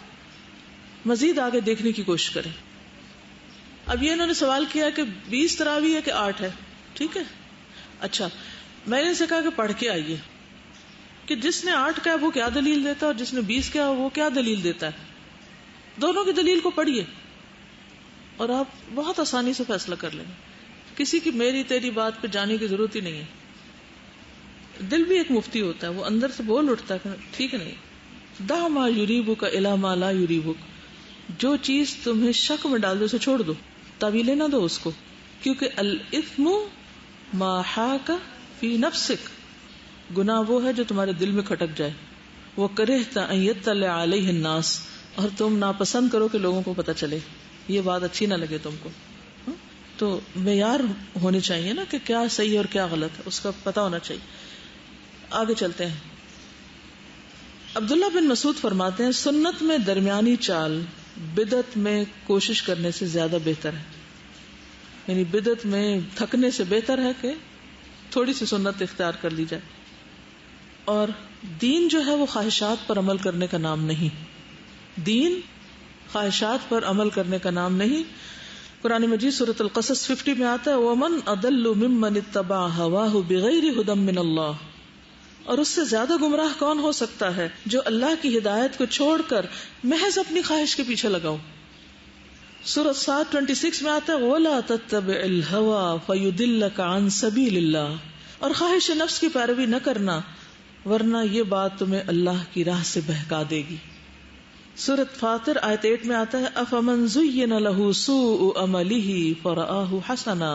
[SPEAKER 1] مزید آگے دیکھنے کی کوشش کریں. اب یہ انہوں نے سوال کیا کہ 20 تراویح ہے کہ 8 ہے، ٹھیک ہے. اچھا میں نے ان سے کہا کہ پڑھ کے آئیے کہ جس نے 8 کہا وہ کیا دلیل دیتا ہے اور جس نے 20 کہا وہ کیا دلیل دیتا ہے. دونوں کی دلیل کو پڑھیے اور آپ بہت آسانی سے فیصلہ کر لیں گے. کسی کی میری تیری بات پہ جانے کی ضرورت ہی نہیں ہے. دل بھی ایک مفتی ہوتا ہے، وہ اندر سے بول اٹھتا ہے ٹھیک نہیں. دع ما یریبک الی ما لا یریبک، جو چیز تمہیں شک میں ڈال دے اسے چھوڑ دو، تعویلیں نہ دو اس کو، کیونکہ الاثم ما حاک فی نفسک، گناہ وہ ہے جو تمہارے دل میں کھٹک جائے. وَكَرِهْتَ أَن يَطَّلِعَ عَلَيْهِ النَّاسِ، اور تم ناپسند کرو کہ لوگوں کو پتہ چلے، یہ بات اچھی نہ لگے تم کو. تو معیار ہونے چاہیے نا کہ کیا صحیح اور کیا غلط ہے، اس کا پتہ ہونا چاہیے. آگے چلتے ہیں. عبداللہ بن مسعود فرماتے ہیں سنت میں درمیانی چال بدعت میں کوشش کرنے سے زیادہ بہتر ہے. یعنی بدعت میں تھکنے سے بہتر ہے کہ تھوڑی سی سنت اختیار کر لی جائے. اور دین جو ہے وہ خواہشات پر عمل کرنے کا نام نہیں. دین خواہشات پر عمل کرنے کا نام نہیں. قرآن مجید سورۃ القصص 50 میں آتا ہے وَمَنْ أَضَلُّ مِمَّنِ اتَّبَعَ هَوَاهُ بِغَيْرِ هُدًى مِّنَ اللَّهِ، اور اس سے زیادہ گمراہ کون ہو سکتا ہے جو اللہ کی ہدایت کو چھوڑ کر محض اپنی خواہش کے پیچھے لگاؤ. سورۃ صاد 26 میں آتا ہے وَلَا تَتَّبِعِ الْهَوَىٰ فَيُضِلَّكَ عَن سَبِيلِ اللَّهِ، اور خواہش نفس کی پیروی نہ کرنا ورنہ یہ بات تمہیں اللہ کی راہ سے بہکا دے گی. سورۃ فاطر آیت 8 میں آتا ہے افمن زین لہ سوء عملہ فرآہ حسنا.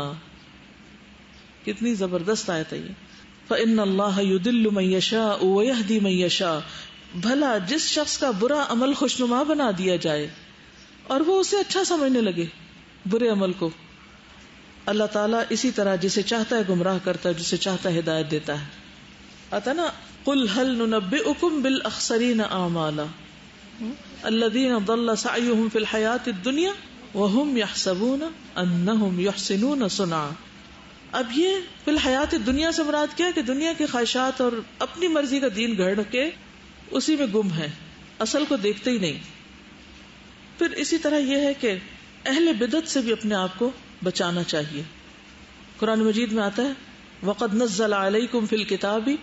[SPEAKER 1] کتنی زبردست آیت ہے یہ. فإن اللہ یضل من یشاء ویہدی من یشاء، بھلا جس شخص کا برا عمل خوشنما بنا دیا جائے اور وہ اسے اچھا سمجھنے لگے برے عمل کو، اللہ تعالیٰ اسی طرح جسے چاہتا ہے گمراہ کرتا ہے، جسے چاہتا ہے ہدایت دیتا ہے. آتا نا قل هل ننبئکم بالاخسرین اعمالا الذین ضل سعیهم فی الحیاۃ الدنیا وهم یحسبون انہم یحسنون صنعا. اب یہ فی الحیات الدنیا سے مراد کیا ہے کہ دنیا کی خواہشات اور اپنی مرضی کا دین گھڑ کے اسی میں گم ہے، اصل کو دیکھتے ہی نہیں. پھر اسی طرح یہ ہے کہ اہل بدعت سے بھی اپنے آپ کو بچانا چاہیے. قرآن مجید میں آتا ہے وَقَدْ نَزَّلَ عَلَيْكُمْ فِي الْكِتَابِ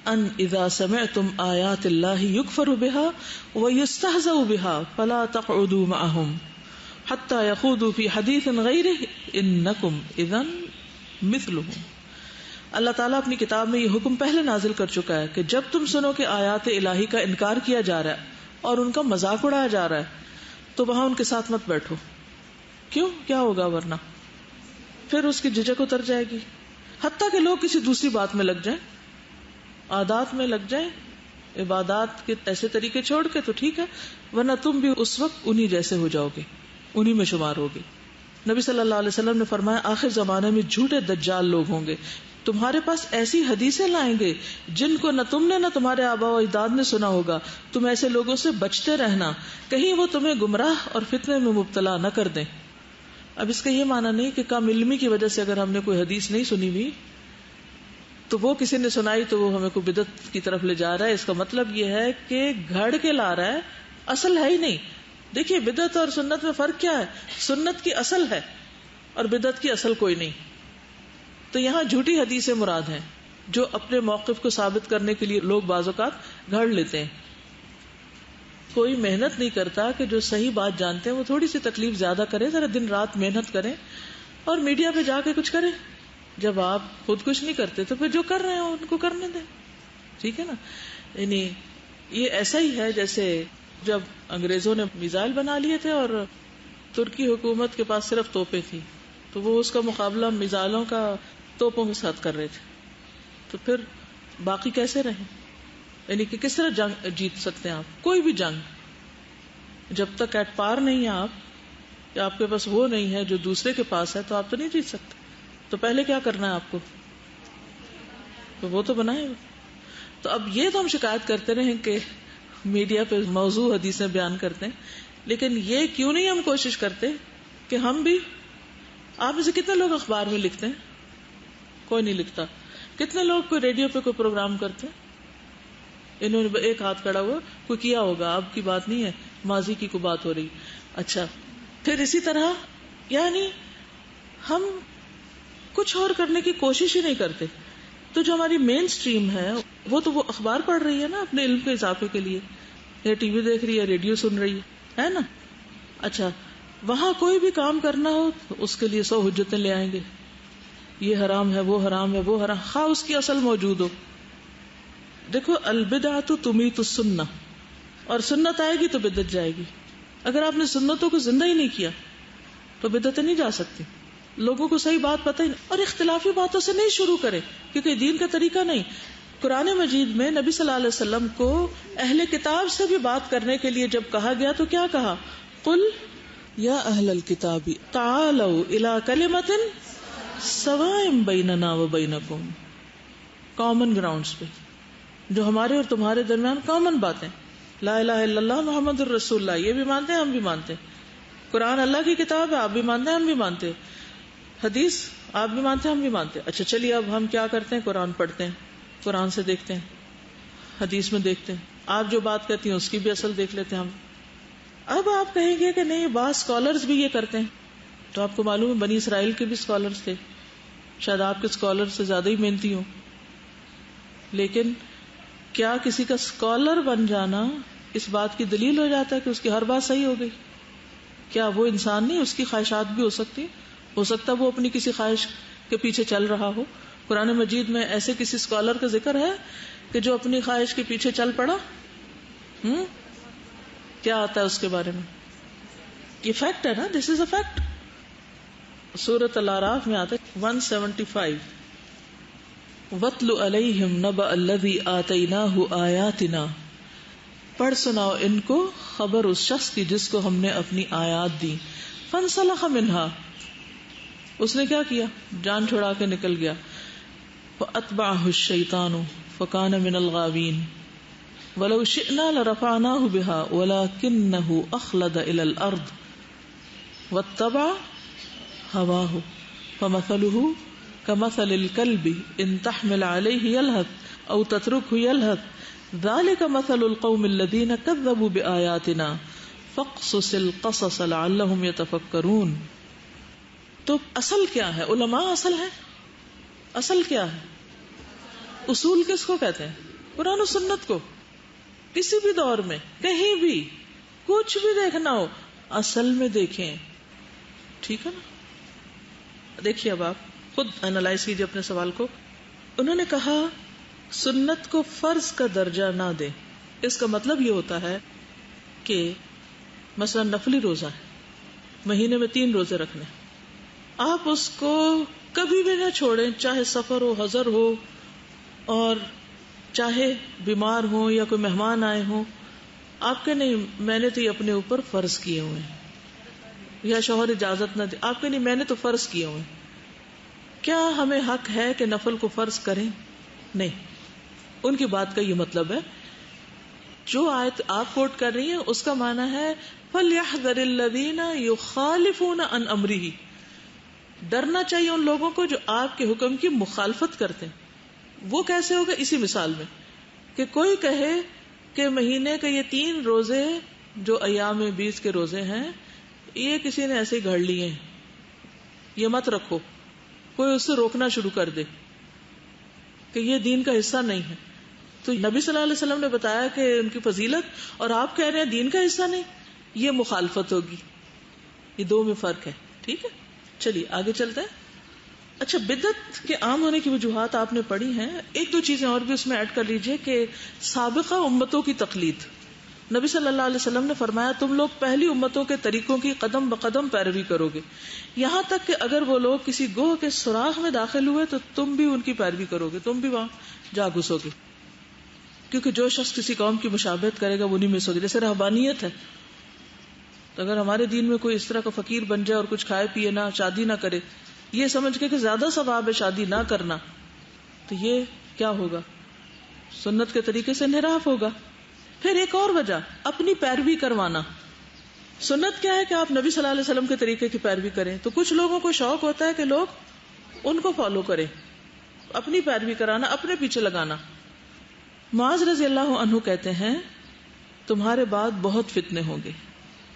[SPEAKER 1] ان اذا سمعتم آیات اللہ یکفر بها ویستہزأ بها فلا تقعدوا معهم حتى يخوضوا في حدیث غیرہ انکم اذا مثلهم. اللہ تعالیٰ اپنی کتاب میں یہ حکم پہلے نازل کر چکا ہے کہ جب تم سنو کہ آیات الہی کا انکار کیا جا رہا ہے اور ان کا مذاق اڑایا جا رہا ہے تو وہاں ان کے ساتھ مت بیٹھو. کیوں؟ کیا ہوگا ورنہ پھر اس کی جھجک اتر جائے گی. حتیٰ کہ لوگ کسی دوسری بات میں لگ جائیں، عادات میں لگ جائیں، عبادات کے ایسے طریقے چھوڑ کے تو ٹھیک ہے، ورنہ تم بھی اس وقت انہی جیسے ہو جاؤ گے، انہی میں شمار ہوگے. نبی صلی اللہ علیہ وسلم نے فرمایا آخر زمانے میں جھوٹے دجال لوگ ہوں گے، تمہارے پاس ایسی حدیثیں لائیں گے جن کو نہ تم نے نہ تمہارے آباء و اجداد نے سنا ہوگا. تم ایسے لوگوں سے بچتے رہنا، کہیں وہ تمہیں گمراہ اور فتنے میں مبتلا نہ کر دیں. اب اس کا یہ معنی نہیں کہ کم علمی کی وجہ سے اگر ہم نے کوئی حدیث نہیں سنی ہوئی تو وہ کسی نے سنائی تو وہ ہمیں کوئی بدعت کی طرف لے جا رہا ہے. اس کا مطلب یہ ہے کہ گھڑ کے لا رہا ہے، اصل ہے ہی نہیں. دیکھیے بدعت اور سنت میں فرق کیا ہے؟ سنت کی اصل ہے اور بدعت کی اصل کوئی نہیں. تو یہاں جھوٹی حدیثیں مراد ہیں جو اپنے موقف کو ثابت کرنے کے لیے لوگ بعض اوقات گھڑ لیتے ہیں. کوئی محنت نہیں کرتا کہ جو صحیح بات جانتے ہیں وہ تھوڑی سی تکلیف زیادہ کریں، ذرا دن رات محنت کریں اور میڈیا پہ جا کے کچھ کریں. جب آپ خود کچھ نہیں کرتے تو پھر جو کر رہے ہیں ان کو کرنے دیں. ٹھیک ہے نا؟ یعنی یہ ایسا ہی ہے جیسے جب انگریزوں نے میزائل بنا لیے تھے اور ترکی حکومت کے پاس صرف توپیں تھی تو وہ اس کا مقابلہ میزائلوں کا توپوں کے ساتھ کر رہے تھے. تو پھر باقی کیسے رہیں؟ یعنی کہ کس طرح جنگ جیت سکتے ہیں آپ؟ کوئی بھی جنگ جب تک ایٹ پار نہیں ہے آپ یا آپ کے پاس وہ نہیں ہے جو دوسرے کے پاس ہے تو آپ تو نہیں جیت سکتے. تو پہلے کیا کرنا ہے آپ کو؟ تو وہ تو بنائے. تو اب یہ تو ہم شکایت کرتے رہے کہ میڈیا پہ موضوع حدیثیں بیان کرتے ہیں، لیکن یہ کیوں نہیں ہم کوشش کرتے کہ ہم بھی، آپ میں سے کتنے لوگ اخبار میں لکھتے ہیں؟ کوئی نہیں لکھتا. کتنے لوگ کوئی ریڈیو پہ کوئی پروگرام کرتے ہیں؟ انہوں نے ایک ہاتھ کھڑا ہوا، کوئی کیا ہوگا، اب کی بات نہیں ہے، ماضی کی کوئی بات ہو رہی. اچھا پھر اسی طرح یعنی ہم کچھ اور کرنے کی کوشش ہی نہیں کرتے. تو جو ہماری مین سٹریم ہے وہ تو وہ اخبار پڑھ رہی ہے نا اپنے علم کے اضافے کے لیے، یا ٹی وی دیکھ رہی ہے، ریڈیو سن رہی ہے نا. اچھا وہاں کوئی بھی کام کرنا ہو تو اس کے لیے 100 حجتیں لے آئیں گے، یہ حرام ہے، وہ حرام ہے، وہ حرام، خواہ اس کی اصل موجود ہو. دیکھو البدعۃ تمیت السنہ، اور سنت آئے گی تو بدعت جائے گی. اگر آپ نے سنتوں کو زندہ ہی نہیں کیا تو بدعتیں نہیں جا سکتی. لوگوں کو صحیح بات پتہ ہی نہیں، اور اختلافی باتوں سے نہیں شروع کرے کیونکہ دین کا طریقہ نہیں. قرآن مجید میں نبی صلی اللہ علیہ وسلم کو اہل کتاب سے بھی بات کرنے کے لیے جب کہا گیا تو کیا کہا؟ قل یا اہل الکتاب تعالوا الی کلمۃ سواء بیننا وبینکم، کامن گراؤنڈز پہ جو ہمارے اور تمہارے درمیان کامن باتیں، لا الہ الا اللہ محمد الرسول اللہ، یہ بھی مانتے ہیں ہم بھی مانتے ہیں، قرآن اللہ کی کتاب ہے آپ بھی مانتے ہیں ہم بھی مانتے ہیں، حدیث آپ بھی مانتے ہیں ہم بھی مانتے ہیں۔ اچھا چلیے اب ہم کیا کرتے ہیں؟ قرآن پڑھتے ہیں، قرآن سے دیکھتے ہیں، حدیث میں دیکھتے ہیں، آپ جو بات کہتی ہیں اس کی بھی اصل دیکھ لیتے ہیں ہم۔ اب آپ کہیں گے کہ نہیں بعض اسکالرز بھی یہ کرتے ہیں، تو آپ کو معلوم ہے بنی اسرائیل کے بھی اسکالرز تھے، شاید آپ کے اسکالر سے زیادہ ہی محنتی ہوں، لیکن کیا کسی کا اسکالر بن جانا اس بات کی دلیل ہو جاتا ہے کہ اس کی ہر بات صحیح ہو گئی؟ کیا وہ انسان نہیں، اس کی خواہشات بھی ہو سکتی، ہو سکتا ہے وہ اپنی کسی خواہش کے پیچھے چل رہا ہو۔ قرآن مجید میں ایسے کسی اسکالر کا ذکر ہے کہ جو اپنی خواہش کے پیچھے چل پڑا؟ کیا آتا ہے اس کے بارے میں؟ یہ فیکٹ ہے نا، دس از اے فیکٹ۔ سورۃ الاعراف میں آتا ہے 175 وَاتْلُ عَلَيْهِمْ نَبَأَ الَّذِي آتَيْنَاهُ آيَاتِنَا، پڑھ سناؤ ان کو خبر اس شخص کی جس کو ہم نے اپنی آیات دی، فَانْسَلَخَ مِنْهَا، اس نے کیا کیا؟ جان چھڑا کے نکل گیا، فَأَتْبَعَهُ الشَّيْطَانُ فَكَانَ مِنَ الْغَاوِينَ وَلَوْ شِئْنَا لَرَفَعْنَاهُ بِهَا وَلَكِنَّهُ أَخْلَدَ إِلَى الْأَرْضِ وَاتَّبَعَ هَوَاهُ فَمَثَلُهُ كمثل الكلب ان تحمل عليه يلهث او تتركه يلهث ذلك مثل القوم الذين كذبوا بآياتنا فاقصص القصص لعلهم يتفكرون۔ تو اصل کیا ہے؟ علماء اصل ہے؟ اصل کیا ہے؟ اصول کس کو کہتے ہیں؟ قرآن و سنت کو۔ کسی بھی دور میں کہیں بھی کچھ بھی دیکھنا ہو اصل میں دیکھیں، ٹھیک ہے نا؟ دیکھیے اب آپ خود اینالائز کیجیے اپنے سوال کو۔ انہوں نے کہا سنت کو فرض کا درجہ نہ دیں، اس کا مطلب یہ ہوتا ہے کہ مثلا نفلی روزہ ہے، مہینے میں 3 روزے رکھنے، آپ اس کو کبھی بھی نہ چھوڑیں، چاہے سفر ہو، حضر ہو، اور چاہے بیمار ہو یا کوئی مہمان آئے ہوں، آپ کے نہیں میں نے تو یہ اپنے اوپر فرض کیے ہوئے ہیں، یا شوہر اجازت نہ دے، آپ کے نہیں میں نے تو فرض کیے ہوئے ہیں۔ کیا ہمیں حق ہے کہ نفل کو فرض کریں؟ نہیں۔ ان کی بات کا یہ مطلب ہے، جو آیت آپ کوٹ کر رہی ہیں اس کا معنی ہے فَلْيَحْذَرِ الَّذِينَ يُخَالِفُونَ عَنْ أَمْرِهِ، ڈرنا چاہیے ان لوگوں کو جو آپ کے حکم کی مخالفت کرتے ہیں۔ وہ کیسے ہوگا؟ اسی مثال میں کہ کوئی کہے کہ مہینے کے یہ 3 روزے جو ایام 20 کے روزے ہیں یہ کسی نے ایسے ہی گھڑ لیے ہیں، یہ مت رکھو، کوئی اس سے روکنا شروع کر دے کہ یہ دین کا حصہ نہیں ہے، تو نبی صلی اللہ علیہ وسلم نے بتایا کہ ان کی فضیلت، اور آپ کہہ رہے ہیں دین کا حصہ نہیں، یہ مخالفت ہوگی۔ یہ دو میں فرق ہے، ٹھیک ہے؟ چلیے آگے چلتے ہیں۔ اچھا، بدعت کے عام ہونے کی وجوہات آپ نے پڑھی ہیں، 1-2 چیزیں اور بھی اس میں ایڈ کر لیجئے کہ سابقہ امتوں کی تقلید۔ نبی صلی اللہ علیہ وسلم نے فرمایا تم لوگ پہلی امتوں کے طریقوں کی قدم بقدم پیروی کرو گے، یہاں تک کہ اگر وہ لوگ کسی گوہ کے سوراخ میں داخل ہوئے تو تم بھی ان کی پیروی کرو گے، تم بھی وہاں جا گھسو گے، کیونکہ جو شخص کسی قوم کی مشابہت کرے گا وہ نہیں مس ہوگی۔ جیسے رہبانیت ہے، تو اگر ہمارے دین میں کوئی اس طرح کا فقیر بن جائے اور کچھ کھائے پیے نہ، شادی نہ کرے، یہ سمجھ کے کہ زیادہ ثواب ہے شادی نہ کرنا، تو یہ کیا ہوگا؟ سنت کے طریقے سے انحراف ہوگا۔ پھر ایک اور وجہ، اپنی پیروی کروانا۔ سنت کیا ہے کہ آپ نبی صلی اللہ علیہ وسلم کے طریقے کی پیروی کریں، تو کچھ لوگوں کو شوق ہوتا ہے کہ لوگ ان کو فالو کریں، اپنی پیروی کرانا، اپنے پیچھے لگانا۔ معاذ رضی اللہ عنہ کہتے ہیں تمہارے بعد بہت فتنے ہوں گے،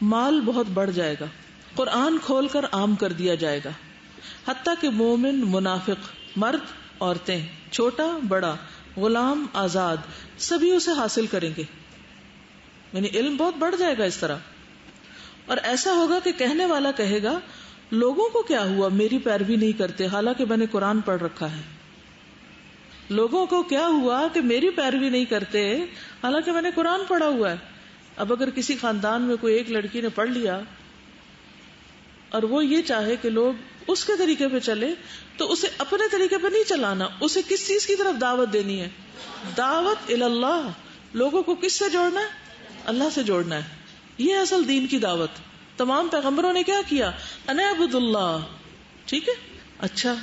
[SPEAKER 1] مال بہت بڑھ جائے گا، قرآن کھول کر عام کر دیا جائے گا، حتیٰ کہ مومن منافق، مرد عورتیں، چھوٹا بڑا، غلام آزاد، سبھی اسے حاصل کریں گے، یعنی علم بہت بڑھ جائے گا اس طرح۔ اور ایسا ہوگا کہ کہنے والا کہے گا لوگوں کو کیا ہوا میری پیروی نہیں کرتے حالانکہ میں نے قرآن پڑھ رکھا ہے، لوگوں کو کیا ہوا کہ میری پیروی نہیں کرتے حالانکہ میں نے قرآن پڑھا ہوا ہے۔ اب اگر کسی خاندان میں کوئی ایک لڑکی نے پڑھ لیا اور وہ یہ چاہے کہ لوگ اس کے طریقے پہ چلے تو اسے اپنے طریقے پہ نہیں چلانا. اسے کس چیز کی طرف دعوت دینی ہے؟ دعوت اللہ. لوگوں کو کس سے جوڑنا ہے؟ اللہ سے جوڑنا ہے. یہ اصل دین کی دعوت. تمام پیغمبروں نے کیا کیا؟ ان اعبدوا اللہ. ٹھیک ہے. اچھا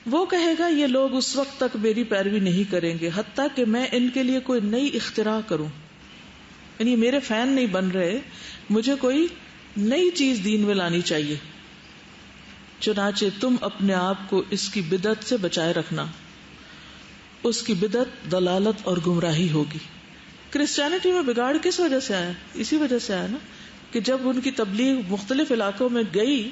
[SPEAKER 1] وہ کہے گا یہ لوگ اس وقت تک میری پیروی نہیں کریں گے حتیٰ کہ میں ان کے لیے کوئی نئی اختراع کروں. یعنی میرے فین نہیں بن رہے, مجھے کوئی نئی چیز دین میں لانی چاہیے. چنانچہ تم اپنے آپ کو اس کی بدعت سے بچائے رکھنا. اس کی بدعت ضلالت اور گمراہی ہوگی. کرسچینٹی میں بگاڑ کس وجہ سے آیا؟ اسی وجہ سے آیا نا کہ جب ان کی تبلیغ مختلف علاقوں میں گئی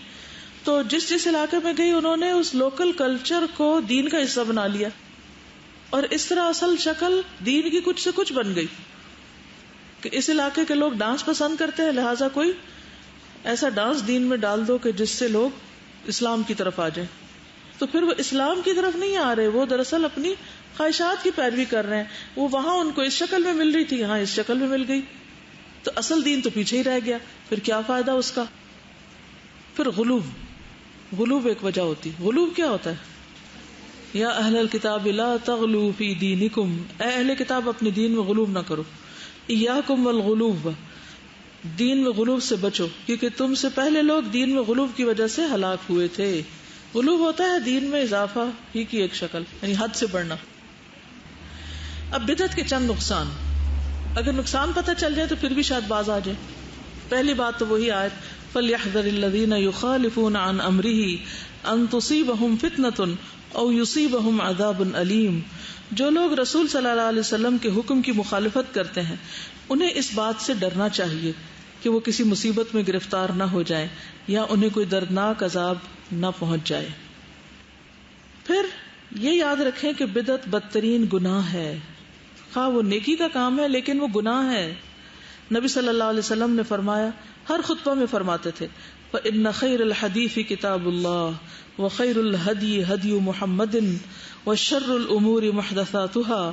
[SPEAKER 1] تو جس جس علاقے میں گئی انہوں نے اس لوکل کلچر کو دین کا حصہ بنا لیا, اور اس طرح اصل شکل دین کی کچھ سے کچھ بن گئی کہ اس علاقے کے لوگ ڈانس پسند کرتے ہیں, لہٰذا کوئی ایسا ڈانس دین میں ڈال دو کہ جس سے لوگ اسلام کی طرف آ جائیں. تو پھر وہ اسلام کی طرف نہیں آ رہے, وہ دراصل اپنی خواہشات کی پیروی کر رہے ہیں. وہ وہاں ان کو اس شکل میں مل رہی تھی, یہاں اس شکل میں مل گئی, تو اصل دین تو پیچھے ہی رہ گیا. پھر کیا فائدہ اس کا؟ پھر غلوب ایک وجہ ہوتی. غلوب کیا ہوتا ہے؟ یا اہل الکتاب لا تغلوا فی دینکم, اے اہل کتاب اپنے دین میں غلوب نہ کرو. ایاکم والغلوب, دین میں غلوب سے بچو, کیونکہ تم سے پہلے لوگ دین میں غلوب کی وجہ سے ہلاک ہوئے تھے. غلوب ہوتا ہے دین میں اضافہ ہی کی ایک شکل, یعنی حد سے بڑھنا. اب بدعت کے چند نقصان, اگر نقصان پتہ چل جائے تو پھر بھی شاید باز آ جائے. پہلی بات تو وہی آیت فَلْيَحْذَرِ الَّذِينَ يُخَالِفُونَ عَنْ أَمْرِهِ أَن تُصِيبَهُمْ فِتْنَةٌ أَوْ يُصِيبَهُمْ عَذَابٌ أَلِيمٌ. جو لوگ رسول صلی اللہ علیہ وسلم کے حکم کی مخالفت کرتے ہیں انہیں اس بات سے ڈرنا چاہیے کہ وہ کسی مصیبت میں گرفتار نہ ہو جائیں یا انہیں کوئی دردناک عذاب نہ پہنچ جائے. پھر یہ یاد رکھیں کہ بدعت بدترین گناہ ہے. خواہ وہ نیکی کا کام ہے لیکن وہ گناہ ہے. نبی صلی اللہ علیہ وسلم نے فرمایا, ہر خطبہ میں فرماتے تھے, فَإِنَّ خَيْرَ الْحَدِيثِ كِتَابُ اللَّهِ وَخَيْرُ الْهَدْيِ هَدْيُ مُحَمَّدٍ وَشَرُّ الْأُمُورِ مُحْدَثَاتُهَا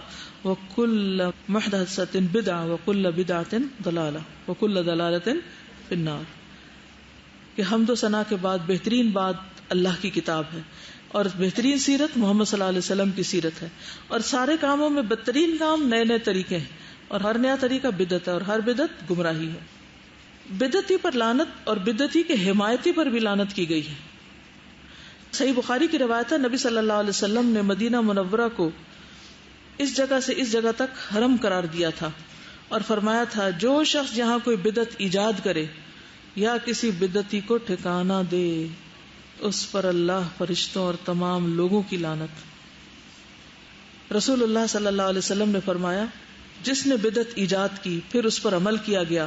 [SPEAKER 1] وَكُلُّ مُحْدَثَةٍ بِدْعَةٌ وَكُلُّ بِدْعَةٍ ضَلَالَةٌ وَكُلُّ ضَلَالَةٍ فِي النَّارِ. کہ حمد و ثنا کے بعد بہترین بات اللہ کی کتاب ہے, اور بہترین سیرت محمد صلی اللہ علیہ وسلم کی سیرت ہے, اور سارے کاموں میں بدترین کام نئے نئے طریقے ہیں, اور ہر نیا طریقہ بدعت ہے, اور ہر بدعت گمراہی ہے. بدعتی پر لعنت اور بدعتی کے حمایتی پر بھی لعنت کی گئی ہے. صحیح بخاری کی روایت ہے, نبی صلی اللہ علیہ وسلم نے مدینہ منورہ کو اس جگہ سے اس جگہ تک حرم قرار دیا تھا, اور فرمایا تھا جو شخص یہاں کوئی بدعت ایجاد کرے یا کسی بدعتی کو ٹھکانہ دے اس پر اللہ, فرشتوں اور تمام لوگوں کی لعنت. رسول اللہ صلی اللہ علیہ وسلم نے فرمایا, جس نے بدعت ایجاد کی پھر اس پر عمل کیا گیا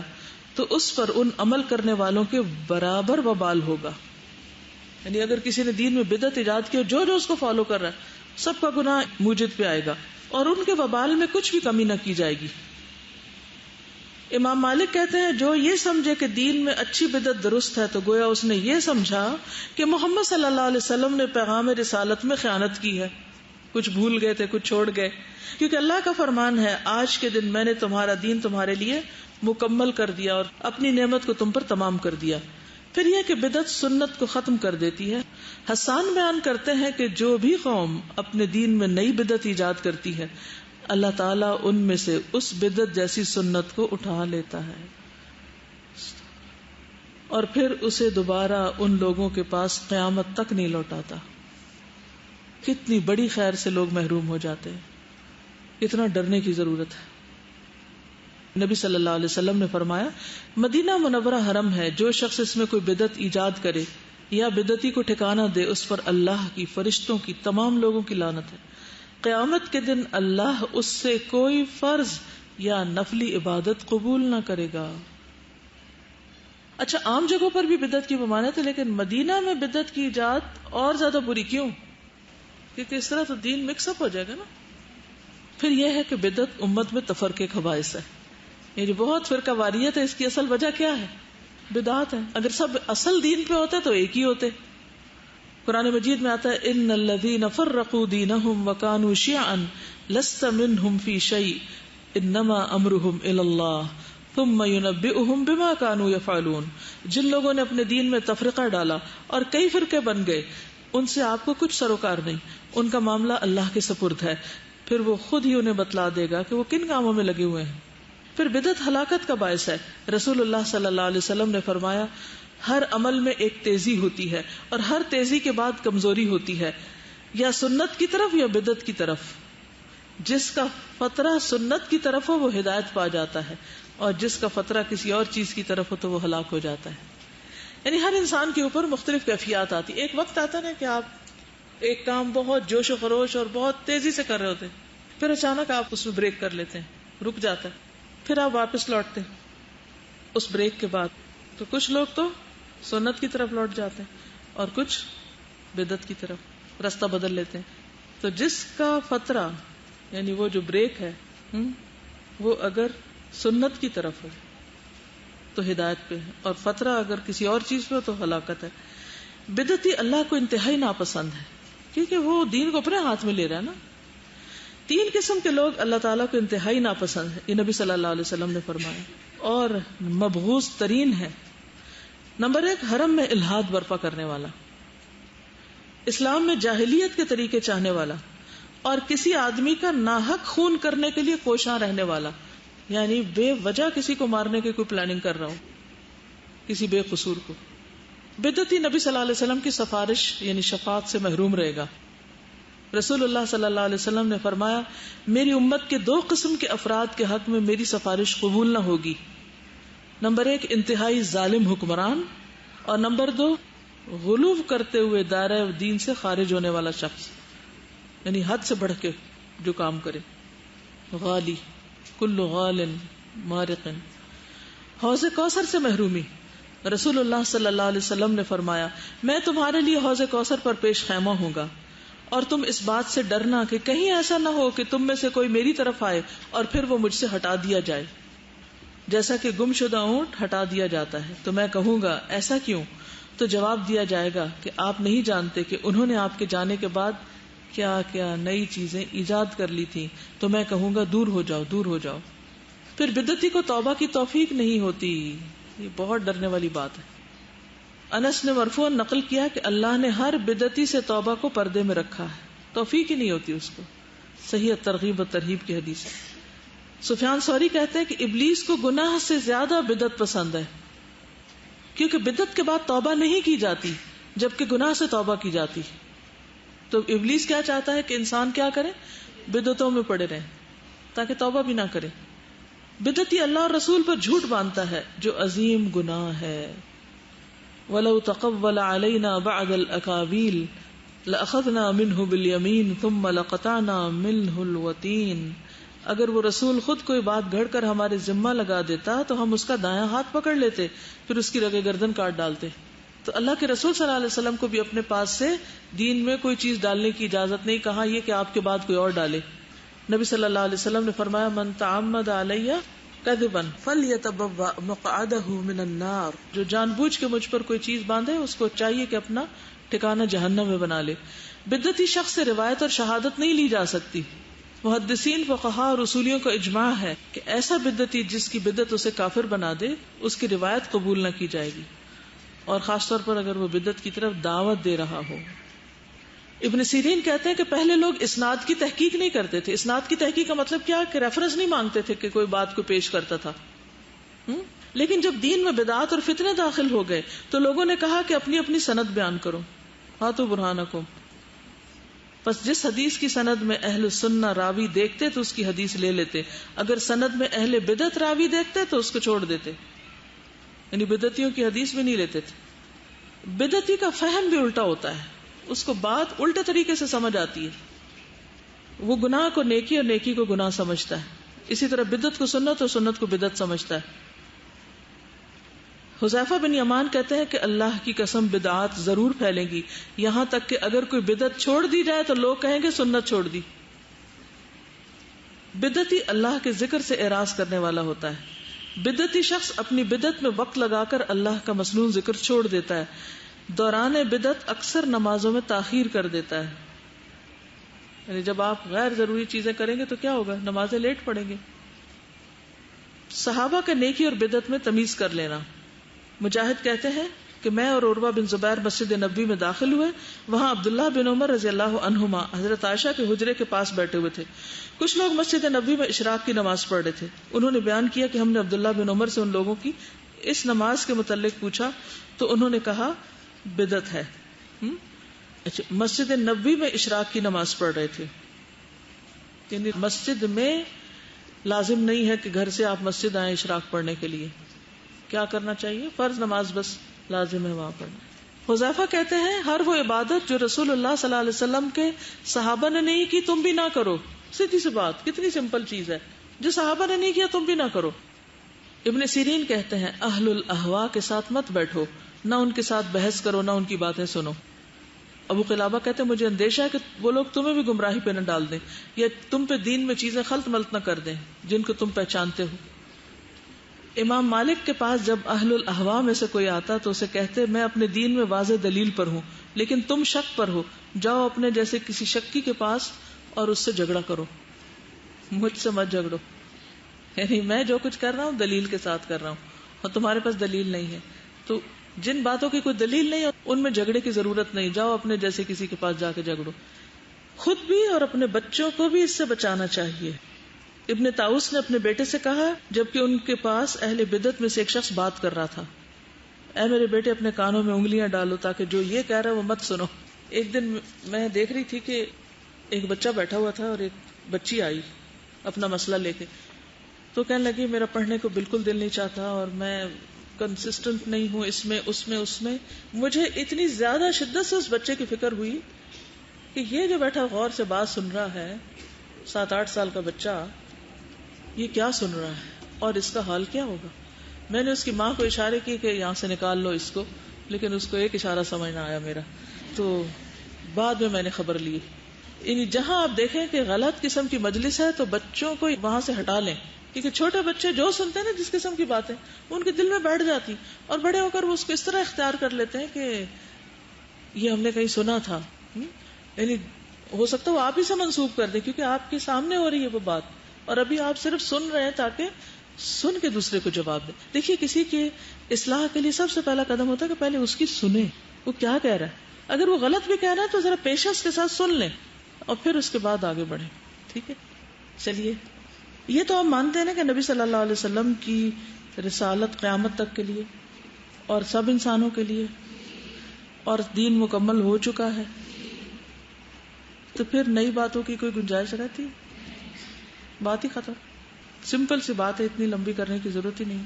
[SPEAKER 1] تو اس پر ان عمل کرنے والوں کے برابر وبال ہوگا. یعنی اگر کسی نے دین میں بدعت ایجاد کی, جو جو اس کو فالو کر رہا ہے سب کا گناہ موجد پہ آئے گا, اور ان کے وبال میں کچھ بھی کمی نہ کی جائے گی. امام مالک کہتے ہیں جو یہ سمجھے کہ دین میں اچھی بدعت درست ہے تو گویا اس نے یہ سمجھا کہ محمد صلی اللہ علیہ وسلم نے پیغام رسالت میں خیانت کی ہے. کچھ بھول گئے تھے, کچھ چھوڑ گئے, کیونکہ اللہ کا فرمان ہے آج کے دن میں نے تمہارا دین تمہارے لیے مکمل کر دیا اور اپنی نعمت کو تم پر تمام کر دیا. پھر یہ کہ بدعت سنت کو ختم کر دیتی ہے. حسان بیان کرتے ہیں کہ جو بھی قوم اپنے دین میں نئی بدعت ایجاد کرتی ہے اللہ تعالیٰ ان میں سے اس بدعت جیسی سنت کو اٹھا لیتا ہے اور پھر اسے دوبارہ ان لوگوں کے پاس قیامت تک نہیں لوٹاتا. کتنی بڑی خیر سے لوگ محروم ہو جاتے ہیں, اتنا ڈرنے کی ضرورت ہے. نبی صلی اللہ علیہ وسلم نے فرمایا, مدینہ منورہ حرم ہے, جو شخص اس میں کوئی بدعت ایجاد کرے یا بدعتی کو ٹھکانہ دے اس پر اللہ کی, فرشتوں کی, تمام لوگوں کی لعنت ہے. قیامت کے دن اللہ اس سے کوئی فرض یا نفلی عبادت قبول نہ کرے گا. اچھا, عام جگہوں پر بھی بدعت کی ممانعت ہے, لیکن مدینہ میں بدعت کی ایجاد اور زیادہ بری کیوں؟ کیونکہ اس طرح تو دین مکس اپ ہو جائے گا نا. پھر یہ ہے کہ بدعت امت میں تفرقے کا باعث ہے, یعنی بہت فرقہ واریت ہے. اس کی اصل وجہ کیا ہے؟ بدعات ہے. اگر سب اصل دین پہ ہوتے تو ایک ہی ہوتے. قرآن مجید میں آتا ہے ان الذین فرقوا دینہم وکانوا شیعا لست منہم فی شیء انما امرہم الی اللہ ثم ينبئهم بما كانوا يفعلون. جن لوگوں نے اپنے دین میں تفرقہ ڈالا اور کئی فرقے بن گئے، ان سے آپ کو کچھ سروکار نہیں، ان کا معاملہ اللہ کے سپرد ہے، پھر وہ خود ہی انہیں بتلا دے گا کہ وہ کن کاموں میں لگے ہوئے ہیں. پھر بدعت ہلاکت کا باعث ہے. رسول اللہ صلی اللہ علیہ وسلم نے فرمایا ہر عمل میں ایک تیزی ہوتی ہے اور ہر تیزی کے بعد کمزوری ہوتی ہے، یا سنت کی طرف یا بدعت کی طرف. جس کا فطرہ سنت کی طرف ہو وہ ہدایت پا جاتا ہے، اور جس کا فطرہ کسی اور چیز کی طرف ہو تو وہ ہلاک ہو جاتا ہے. یعنی ہر انسان کے اوپر مختلف کیفیات آتی. ایک وقت آتا نا کہ آپ ایک کام بہت جوش و خروش اور بہت تیزی سے کر رہے ہوتے ہیں، پھر اچانک آپ اس میں بریک کر لیتے ہیں، رک جاتا ہے، پھر آپ واپس لوٹتے ہیں اس بریک کے بعد. تو کچھ لوگ تو سنت کی طرف لوٹ جاتے ہیں اور کچھ بدعت کی طرف راستہ بدل لیتے ہیں. تو جس کا فطرہ یعنی وہ جو بریک ہے وہ اگر سنت کی طرف ہو تو ہدایت پہ ہے، اور فطرہ اگر کسی اور چیز پہ ہو تو ہلاکت ہے. بدعتی اللہ کو انتہائی ناپسند ہے کیونکہ وہ دین کو اپنے ہاتھ میں لے رہا ہے نا. 3 قسم کے لوگ اللہ تعالیٰ کو انتہائی ناپسند ہے، یہ نبی صلی اللہ علیہ وسلم نے فرمایا، اور مبغوض ترین ہے. نمبر 1، حرم میں الحاد برپا کرنے والا، اسلام میں جاہلیت کے طریقے چاہنے والا، اور کسی آدمی کا ناحق خون کرنے کے لیے کوشاں رہنے والا. یعنی بے وجہ کسی کو مارنے کی کوئی پلاننگ کر رہا ہو، کسی بے قصور کو. بدعتی نبی صلی اللہ علیہ وسلم کی سفارش یعنی شفاعت سے محروم رہے گا. رسول اللہ صلی اللہ علیہ وسلم نے فرمایا میری امت کے 2 قسم کے افراد کے حق میں میری سفارش قبول نہ ہوگی. نمبر 1، انتہائی ظالم حکمران، اور نمبر 2، غلو کرتے ہوئے دائرہ دین سے خارج ہونے والا شخص، یعنی حد سے بڑھ کے جو کام کرے. غالی، کل غال مارق. حوض کوثر سے محرومی. رسول اللہ صلی اللہ علیہ وسلم نے فرمایا میں تمہارے لیے حوض کوثر پر پیش خیمہ ہوں گا، اور تم اس بات سے ڈرنا کہ کہیں ایسا نہ ہو کہ تم میں سے کوئی میری طرف آئے اور پھر وہ مجھ سے ہٹا دیا جائے، جیسا کہ گم شدہ اونٹ ہٹا دیا جاتا ہے. تو میں کہوں گا ایسا کیوں؟ تو جواب دیا جائے گا کہ آپ نہیں جانتے کہ انہوں نے آپ کے جانے کے بعد کیا کیا نئی چیزیں ایجاد کر لی تھی. تو میں کہوں گا دور ہو جاؤ، دور ہو جاؤ. پھر بدعتی کو توبہ کی توفیق نہیں ہوتی. یہ بہت ڈرنے والی بات ہے. انس نے مرفوعاً نقل کیا کہ اللہ نے ہر بدعتی سے توبہ کو پردے میں رکھا ہے، توفیق ہی نہیں ہوتی اس کو. صحیح ترغیب و ترہیب کی حدیث ہے. سفیان ثوری کہتے ہیں کہ ابلیس کو گناہ سے زیادہ بدعت پسند ہے، کیونکہ بدعت کے بعد توبہ نہیں کی جاتی جبکہ گناہ سے توبہ کی جاتی. تو ابلیس کیا چاہتا ہے کہ انسان کیا کرے؟ بدعتوں میں پڑے رہے تاکہ توبہ بھی نہ کرے. بدعتی اللہ اور رسول پر جھوٹ باندھتا ہے جو عظیم گناہ ہے. وَلَوْ تَقَوَّلَ عَلَيْنَا بَعْضَ الْأَقَاوِيلِ لَأَخَذْنَا مِنْهُ بِالْيَمِينِ ثُمَّ لَقَطَعْنَا مِنْهُ الْوَتِينَ. اگر وہ رسول خود کوئی بات گھڑ کر ہمارے ذمہ لگا دیتا تو ہم اس کا دایاں ہاتھ پکڑ لیتے، پھر اس کی رگے گردن کاٹ ڈالتے. تو اللہ کے رسول صلی اللہ علیہ وسلم کو بھی اپنے پاس سے دین میں کوئی چیز ڈالنے کی اجازت نہیں. کہا یہ کہ آپ کے بعد کوئی اور ڈالے. نبی صلی اللہ علیہ وسلم نے فرمایا من تعمد علی کذبا فلیتبوأ مقعدہ من النار. جو جان بوجھ کے مجھ پر کوئی چیز باندھے اس کو چاہیے کہ اپنا ٹھکانہ جہنم میں بنا لے. بدعتی شخص سے روایت اور شہادت نہیں لی جا سکتی. محدثین، فقہاء اور اصولیوں کا اجماع ہے کہ ایسا بدعتی جس کی بدعت اسے کافر بنا دے اس کی روایت قبول نہ کی جائے گی، اور خاص طور پر اگر وہ بدعت کی طرف دعوت دے رہا ہو. ابن سیرین کہتے ہیں کہ پہلے لوگ اسناد کی تحقیق نہیں کرتے تھے. اسناد کی تحقیق کا مطلب کیا کہ ریفرنس نہیں مانگتے تھے کہ کوئی بات کو پیش کرتا تھا. لیکن جب دین میں بدعات اور فتنے داخل ہو گئے تو لوگوں نے کہا کہ اپنی اپنی سند بیان کرو، ہاتھو برہانکم. بس جس حدیث کی سند میں اہل سنہ راوی دیکھتے تو اس کی حدیث لے لیتے، اگر سند میں اہل بدعت راوی دیکھتے تو اس کو چھوڑ دیتے، یعنی بدعتیوں کی حدیث بھی نہیں لیتے تھے. بدعتی کا فہم بھی الٹا ہوتا ہے، اس کو بات الٹے طریقے سے سمجھ آتی ہے. وہ گناہ کو نیکی اور نیکی کو گناہ سمجھتا ہے، اسی طرح بدعت کو سنت اور سنت کو بدعت سمجھتا ہے. حذیفہ بن یمان کہتے ہیں کہ اللہ کی قسم بدعات ضرور پھیلیں گی، یہاں تک کہ اگر کوئی بدعت چھوڑ دی جائے تو لوگ کہیں گے سنت چھوڑ دی. بدعتی اللہ کے ذکر سے اعراض کرنے والا ہوتا ہے. بدعتی شخص اپنی بدعت میں وقت لگا کر اللہ کا مسنون ذکر چھوڑ دیتا ہے. دوران بدعت اکثر نمازوں میں تاخیر کر دیتا ہے. یعنی جب آپ غیر ضروری چیزیں کریں گے تو کیا ہوگا؟ نمازیں لیٹ پڑیں گے. صحابہ کا نیکی اور بدعت میں تمیز کر لینا. مجاہد کہتے ہیں کہ میں اور عروہ بن زبیر مسجد نبوی میں داخل ہوئے. وہاں عبداللہ بن عمر رضی اللہ عنہما حضرت عائشہ کے حجرے کے پاس بیٹھے ہوئے تھے. کچھ لوگ مسجد نبوی میں اشراق کی نماز پڑھ رہے تھے. انہوں نے بیان کیا کہ ہم نے عبداللہ بن عمر سے ان لوگوں کی اس نماز کے متعلق پوچھا تو انہوں نے کہا بدعت ہے. مسجد نبوی میں اشراق کی نماز پڑھ رہے تھے، یعنی مسجد میں لازم نہیں ہے کہ گھر سے آپ مسجد آئیں اشراق پڑھنے کے لیے. کیا کرنا چاہیے؟ فرض نماز بس لازم ہے وہاں پڑھنا. حذیفہ کہتے ہیں ہر وہ عبادت جو رسول اللہ صلی اللہ علیہ وسلم کے صحابہ نے نہیں کی تم بھی نہ کرو. سیدھی سی بات، کتنی سمپل چیز ہے. جو صحابہ نے نہیں کیا تم بھی نہ کرو. ابن سیرین کہتے ہیں اہل الاہواء کے ساتھ مت بیٹھو، نہ ان کے ساتھ بحث کرو، نہ ان کی باتیں سنو. ابو قلابہ کہتے ہیں مجھے اندیشہ ہے کہ وہ لوگ تمہیں بھی گمراہی پہ نہ ڈال دیں یا تم پہ دین میں چیزیں خلط ملط نہ کر دیں جن کو تم پہچانتے ہو. امام مالک کے پاس جب اہل الاہواء میں سے کوئی آتا تو اسے کہتے میں اپنے دین میں واضح دلیل پر ہوں لیکن تم شک پر ہو، جاؤ اپنے جیسے کسی شکی کے پاس اور اس سے جھگڑا کرو، مجھ سے مت جھگڑو. یعنی میں جو کچھ کر رہا ہوں دلیل کے ساتھ کر رہا ہوں اور تمہارے پاس دلیل نہیں ہے، تو جن باتوں کی کوئی دلیل نہیں ان میں جھگڑے کی ضرورت نہیں. جاؤ اپنے جیسے کسی کے پاس جا کے جھگڑو. خود بھی اور اپنے بچوں کو بھی اس سے بچانا چاہیے. ابن طاؤس نے اپنے بیٹے سے کہا جبکہ ان کے پاس اہل بدعت میں سے ایک شخص بات کر رہا تھا، اے میرے بیٹے اپنے کانوں میں انگلیاں ڈالو تاکہ جو یہ کہہ رہا ہے وہ مت سنو. ایک دن میں دیکھ رہی تھی کہ ایک بچہ بیٹھا ہوا تھا اور ایک بچی آئی اپنا مسئلہ لے کے، تو کہنے لگی میرا پڑھنے کو بالکل دل نہیں چاہتا اور میں کنسسٹنٹ نہیں ہوں اس میں. مجھے اتنی زیادہ شدت سے اس بچے کی فکر ہوئی کہ یہ جو بیٹھا غور سے بات سن رہا ہے 7-8 سال کا بچہ، یہ کیا سن رہا ہے اور اس کا حال کیا ہوگا. میں نے اس کی ماں کو اشارے کی کہ یہاں سے نکال لو اس کو، لیکن اس کو ایک اشارہ سمجھ نہ آیا میرا. تو بعد میں نے خبر لی. یعنی جہاں آپ دیکھیں کہ غلط قسم کی مجلس ہے تو بچوں کو وہاں سے ہٹا لیں، کیونکہ چھوٹے بچے جو سنتے ہیں نا جس قسم کی باتیں ان کے دل میں بیٹھ جاتی اور بڑے ہو کر وہ اس کو اس طرح اختیار کر لیتے ہیں کہ یہ ہم نے کہیں سنا تھا. یعنی ہو سکتا ہے وہ آپ ہی سے منسوب کر دیں کیونکہ آپ کے سامنے ہو رہی ہے وہ بات اور ابھی آپ صرف سن رہے ہیں تاکہ سن کے دوسرے کو جواب دیں. دیکھیے کسی کے اصلاح کے لیے سب سے پہلا قدم ہوتا ہے کہ پہلے اس کی سنیں وہ کیا کہہ رہا ہے. اگر وہ غلط بھی کہہ رہا ہے تو ذرا پیشنس کے ساتھ سن لیں اور پھر اس کے بعد آگے بڑھیں. ٹھیک ہے. چلیے یہ تو ہم مانتے ہیں نا کہ نبی صلی اللہ علیہ وسلم کی رسالت قیامت تک کے لیے اور سب انسانوں کے لیے اور دین مکمل ہو چکا ہے، تو پھر نئی باتوں کی کوئی گنجائش رہتی؟ بات ہی ختم. سمپل سی بات ہے، اتنی لمبی کرنے کی ضرورت ہی نہیں.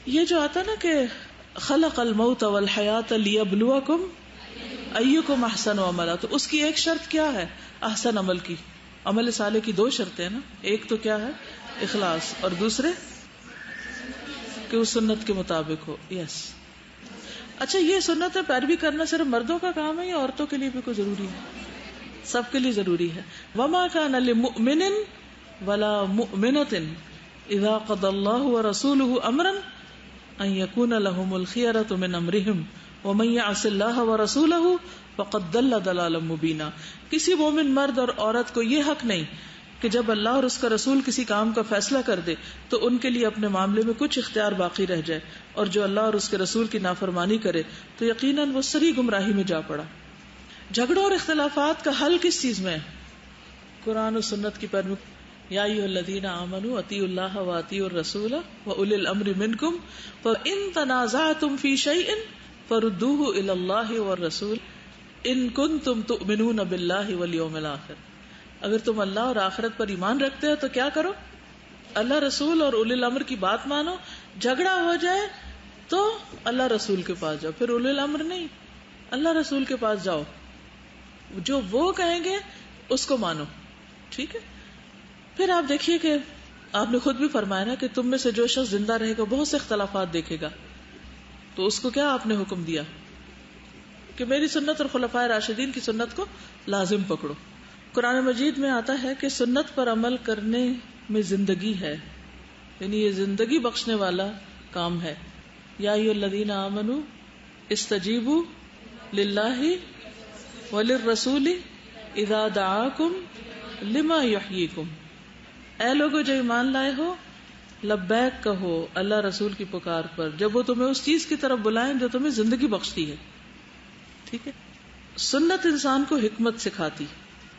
[SPEAKER 1] یہ جو آتا نا کہ خلق الموت والحیات لیبلوکم ایکم احسن عملا، تو اس کی ایک شرط کیا ہے؟ احسن عمل کی. عمل صالح کی 2 شرطیں ہیں نا، ایک تو کیا ہے؟ اخلاص، اور دوسرے کہ وہ سنت کے مطابق ہو. یس. اچھا یہ سنت پیروی کرنا صرف مردوں کا کام ہے یا عورتوں کے لیے بھی کوئی ضروری ہے؟ سب کے لیے ضروری ہے. وما كان لمؤمن ولا مؤمنة اذا قضى الله ورسوله امرا ان يكون لهم الخيرة من امرهم ومن يعص الله ورسوله فقد ضل ضلالا مبینا. کسی مومن مرد اور عورت کو یہ حق نہیں کہ جب اللہ اور اس کا رسول کسی کام کا فیصلہ کر دے تو ان کے لیے اپنے معاملے میں کچھ اختیار باقی رہ جائے، اور جو اللہ اور اس کے رسول کی نافرمانی کرے تو یقیناً وہ سری گمراہی میں جا پڑا. جھگڑوں اور اختلافات کا حل کس چیز میں ہے؟ قرآن و سنت کی پیروی. یا ایھا الذین آمنوا اطیعوا اللہ واطیعوا الرسول واولی الامر منکم فان تنازعتم فی شیء فردوه الی اللہ والرسول ان کنتم تؤمنون باللہ والیوم الآخر. اگر تم اللہ اور آخرت پر ایمان رکھتے ہو تو کیا کرو؟ اللہ رسول اور اولی الامر کی بات مانو. جھگڑا ہو جائے تو اللہ رسول کے پاس جاؤ، پھر اولی الامر نہیں، اللہ رسول کے پاس جاؤ، جو وہ کہیں گے اس کو مانو. ٹھیک ہے. پھر آپ دیکھیے کہ آپ نے خود بھی فرمایا نا کہ تم میں سے جو شخص زندہ رہے گا بہت سے اختلافات دیکھے گا، تو اس کو کیا آپ نے حکم دیا کہ میری سنت اور خلفائے راشدین کی سنت کو لازم پکڑو. قرآن مجید میں آتا ہے کہ سنت پر عمل کرنے میں زندگی ہے، یعنی یہ زندگی بخشنے والا کام ہے. یا ایھا الذین آمنوا استجیبوا للہ وللرسول اذا دعاکم لما یحییکم. اے لوگو جو ایمان لائے ہو، لبیک کہو اللہ رسول کی پکار پر جب وہ تمہیں اس چیز کی طرف بلائیں جو تمہیں زندگی بخشتی ہے. ٹھیک ہے. سنت انسان کو حکمت سکھاتی.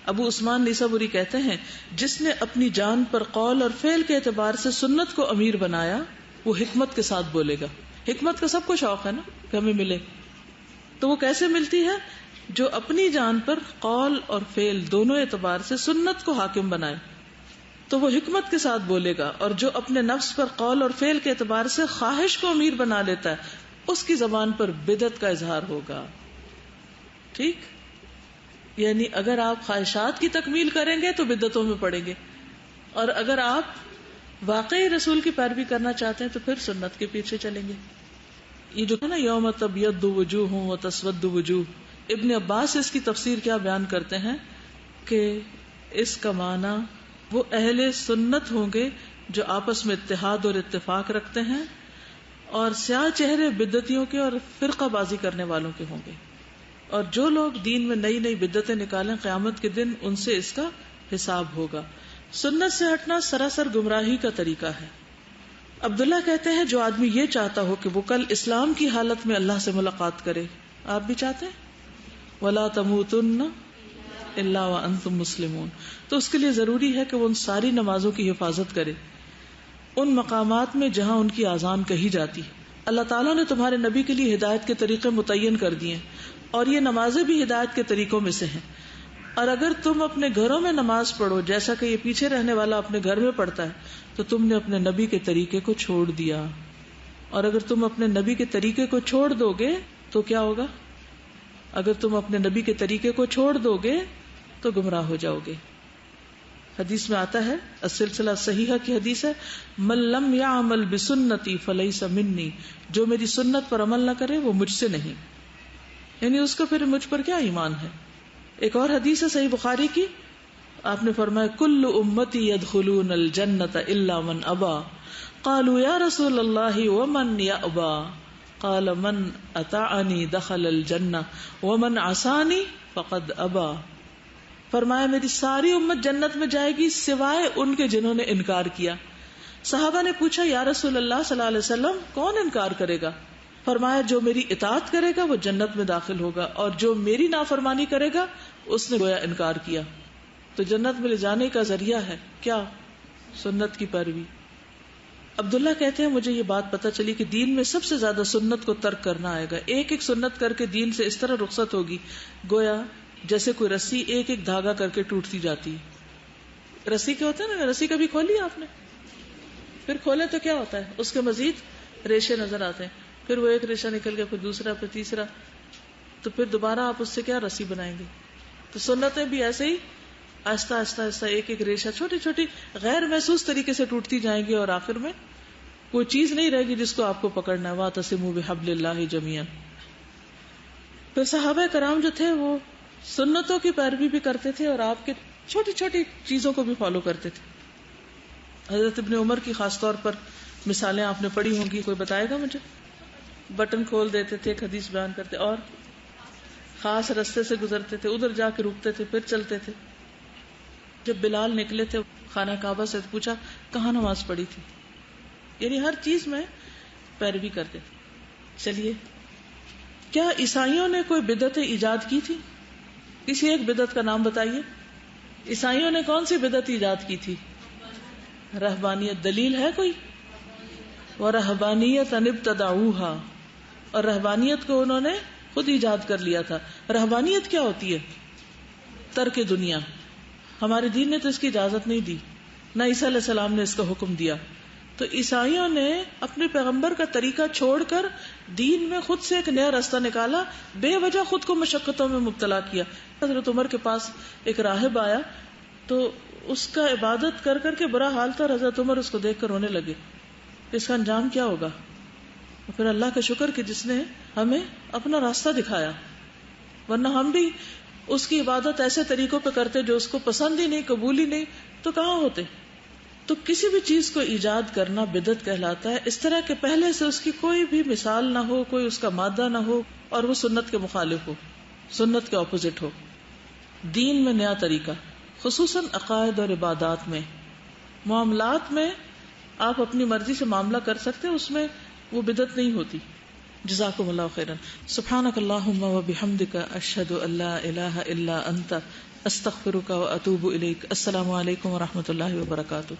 [SPEAKER 1] ابو عثمان نیسابوری کہتے ہیں جس نے اپنی جان پر قول اور فعل کے اعتبار سے سنت کو امیر بنایا وہ حکمت کے ساتھ بولے گا. حکمت کا سب کو شوق ہے نا کہ ہمیں ملے, تو وہ کیسے ملتی ہے؟ جو اپنی جان پر قول اور فعل دونوں اعتبار سے سنت کو حاکم بنائے تو وہ حکمت کے ساتھ بولے گا, اور جو اپنے نفس پر قول اور فعل کے اعتبار سے خواہش کو امیر بنا لیتا ہے اس کی زبان پر بدعت کا اظہار ہوگا. ٹھیک, یعنی اگر آپ خواہشات کی تکمیل کریں گے تو بدعتوں میں پڑیں گے, اور اگر آپ واقعی رسول کی پیروی کرنا چاہتے ہیں تو پھر سنت کے پیچھے چلیں گے. یہ جو ہے نا یوم تبیض وجوہ و تسود وجوہ, ابن عباس اس کی تفسیر کیا بیان کرتے ہیں کہ اس کا معنی وہ اہل سنت ہوں گے جو آپس میں اتحاد اور اتفاق رکھتے ہیں, اور سیاہ چہرے بدعتیوں کے اور فرقہ بازی کرنے والوں کے ہوں گے, اور جو لوگ دین میں نئی نئی بدعتیں نکالیں قیامت کے دن ان سے اس کا حساب ہوگا. سنت سے ہٹنا سراسر گمراہی کا طریقہ ہے. عبداللہ کہتے ہیں جو آدمی یہ چاہتا ہو کہ وہ کل اسلام کی حالت میں اللہ سے ملاقات کرے, آپ بھی چاہتے ہیں, وَلَا تَمُوتُنَّ إِلَّا وَأَنْتُمْ مُسْلِمُونَ, تو اس کے لیے ضروری ہے کہ وہ ان ساری نمازوں کی حفاظت کرے ان مقامات میں جہاں ان کی اذان کہی جاتی. اللہ تعالیٰ نے تمہارے نبی کے لیے ہدایت کے طریقے متعین کر دیے اور یہ نمازیں بھی ہدایت کے طریقوں میں سے ہیں. اور اگر تم اپنے گھروں میں نماز پڑھو جیسا کہ یہ پیچھے رہنے والا اپنے گھر میں پڑھتا ہے تو تم نے اپنے نبی کے طریقے کو چھوڑ دیا, اور اگر تم اپنے نبی کے طریقے کو چھوڑ دو گے تو کیا ہوگا؟ اگر تم اپنے نبی کے طریقے کو چھوڑ دو گے تو گمراہ ہو جاؤ گے. حدیث میں آتا ہے, السلسلہ صحیحہ کی حدیث ہے, من لم یعمل بسنتی فلیس منی, جو میری سنت پر عمل نہ کرے وہ مجھ سے نہیں, یعنی اس کا پھر مجھ پر کیا ایمان ہے. ایک اور حدیث ہے صحیح بخاری کی, آپ نے فرمایا کل امتی یدخلون الجنۃ الا من ابا, قالوا یا رسول اللہ ومن یابا, قال من اطاعنی دخل الجنہ ومن عصانی فقد ابا. فرمایا میری ساری امت جنت میں جائے گی سوائے ان کے جنہوں نے انکار کیا. صحابہ نے پوچھا یا رسول اللہ صلی اللہ علیہ وسلم کون انکار کرے گا؟ فرمایا جو میری اطاعت کرے گا وہ جنت میں داخل ہوگا, اور جو میری نافرمانی کرے گا اس نے گویا انکار کیا. تو جنت میں لے جانے کا ذریعہ ہے کیا؟ سنت کی پیروی. عبداللہ کہتے ہیں مجھے یہ بات پتہ چلی کہ دین میں سب سے زیادہ سنت کو ترک کرنا آئے گا. ایک ایک سنت کر کے دین سے اس طرح رخصت ہوگی گویا جیسے کوئی رسی ایک ایک دھاگا کر کے ٹوٹتی جاتی. رسی کیا ہوتا ہے نا, رسی کبھی کھولی آپ نے؟ پھر کھولے تو کیا ہوتا ہے, اس کے مزید ریشے نظر آتے ہیں, پھر وہ ایک ریشہ نکل گیا, پھر دوسرا, پھر تیسرا, تو پھر دوبارہ آپ اس سے کیا رسی بنائیں گے. تو سنتیں بھی ایسے ہی آہستہ آہستہ آہستہ ایک ایک ریشہ چھوٹی چھوٹی غیر محسوس طریقے سے ٹوٹتی جائیں گی, اور آخر میں کوئی چیز نہیں رہے گی جس کو آپ کو پکڑنا ہے. وَاعْتَصِمُوا بِحَبْلِ اللَّهِ جَمِيعًا. پھر صحابہ کرام جو تھے وہ سنتوں کی پیروی بھی کرتے تھے اور آپ کے چھوٹی چھوٹی چیزوں کو بھی فالو کرتے تھے. حضرت ابن عمر کی خاص طور پر مثالیں آپ نے پڑھی ہوں گی, کوئی بتائے گا مجھے؟ بٹن کھول دیتے تھے, ایک حدیث بیان کرتے, اور خاص رستے سے گزرتے تھے, ادھر جا کے رکتے تھے, پھر چلتے تھے. جب بلال نکلے تھے خانہ کعبہ سے پوچھا کہاں نماز پڑھی تھی, یعنی ہر چیز میں پیروی کرتے تھے. چلیے, کیا عیسائیوں نے کوئی بدعت ایجاد کی تھی؟ کسی ایک بدعت کا نام بتائیے. عیسائیوں نے کون سی بدعت ایجاد کی تھی؟ رہبانیت. دلیل ہے کوئی؟ وَرَهْبَانِيَّةً ابْتَدَعُوهَا, اور رہبانیت کو انہوں نے خود ایجاد کر لیا تھا. رہبانیت کیا ہوتی ہے؟ ترک دنیا. ہمارے دین نے تو اس کی اجازت نہیں دی, نہ عیسیٰ علیہ السلام نے اس کا حکم دیا. تو عیسائیوں نے اپنے پیغمبر کا طریقہ چھوڑ کر دین میں خود سے ایک نیا راستہ نکالا, بے وجہ خود کو مشقتوں میں مبتلا کیا. حضرت عمر کے پاس ایک راہب آیا تو اس کا عبادت کر کر کے برا حال تھا. حضرت عمر اس کو دیکھ کر رونے لگے, اس کا انجام کیا ہوگا؟ پھر اللہ کا شکر کہ جس نے ہمیں اپنا راستہ دکھایا, ورنہ ہم بھی اس کی عبادت ایسے طریقوں پہ کرتے جو اس کو پسند ہی نہیں, قبول ہی نہیں, تو کہاں ہوتے. تو کسی بھی چیز کو ایجاد کرنا بدعت کہلاتا ہے, اس طرح کہ پہلے سے اس کی کوئی بھی مثال نہ ہو, کوئی اس کا مادہ نہ ہو, اور وہ سنت کے مخالف ہو, سنت کے اپوزٹ ہو. دین میں نیا طریقہ, خصوصاً عقائد اور عبادات میں. معاملات میں آپ اپنی مرضی سے معاملہ کر سکتے، اس میں وہ بدعت نہیں ہوتی. جزاکم اللہ خیرا. سبحانک اللہم و بحمدک، اشہد ان لا الہ الا انت، استغفرک و اتوب الیک. السلام علیکم و رحمۃ اللہ وبرکاتہ.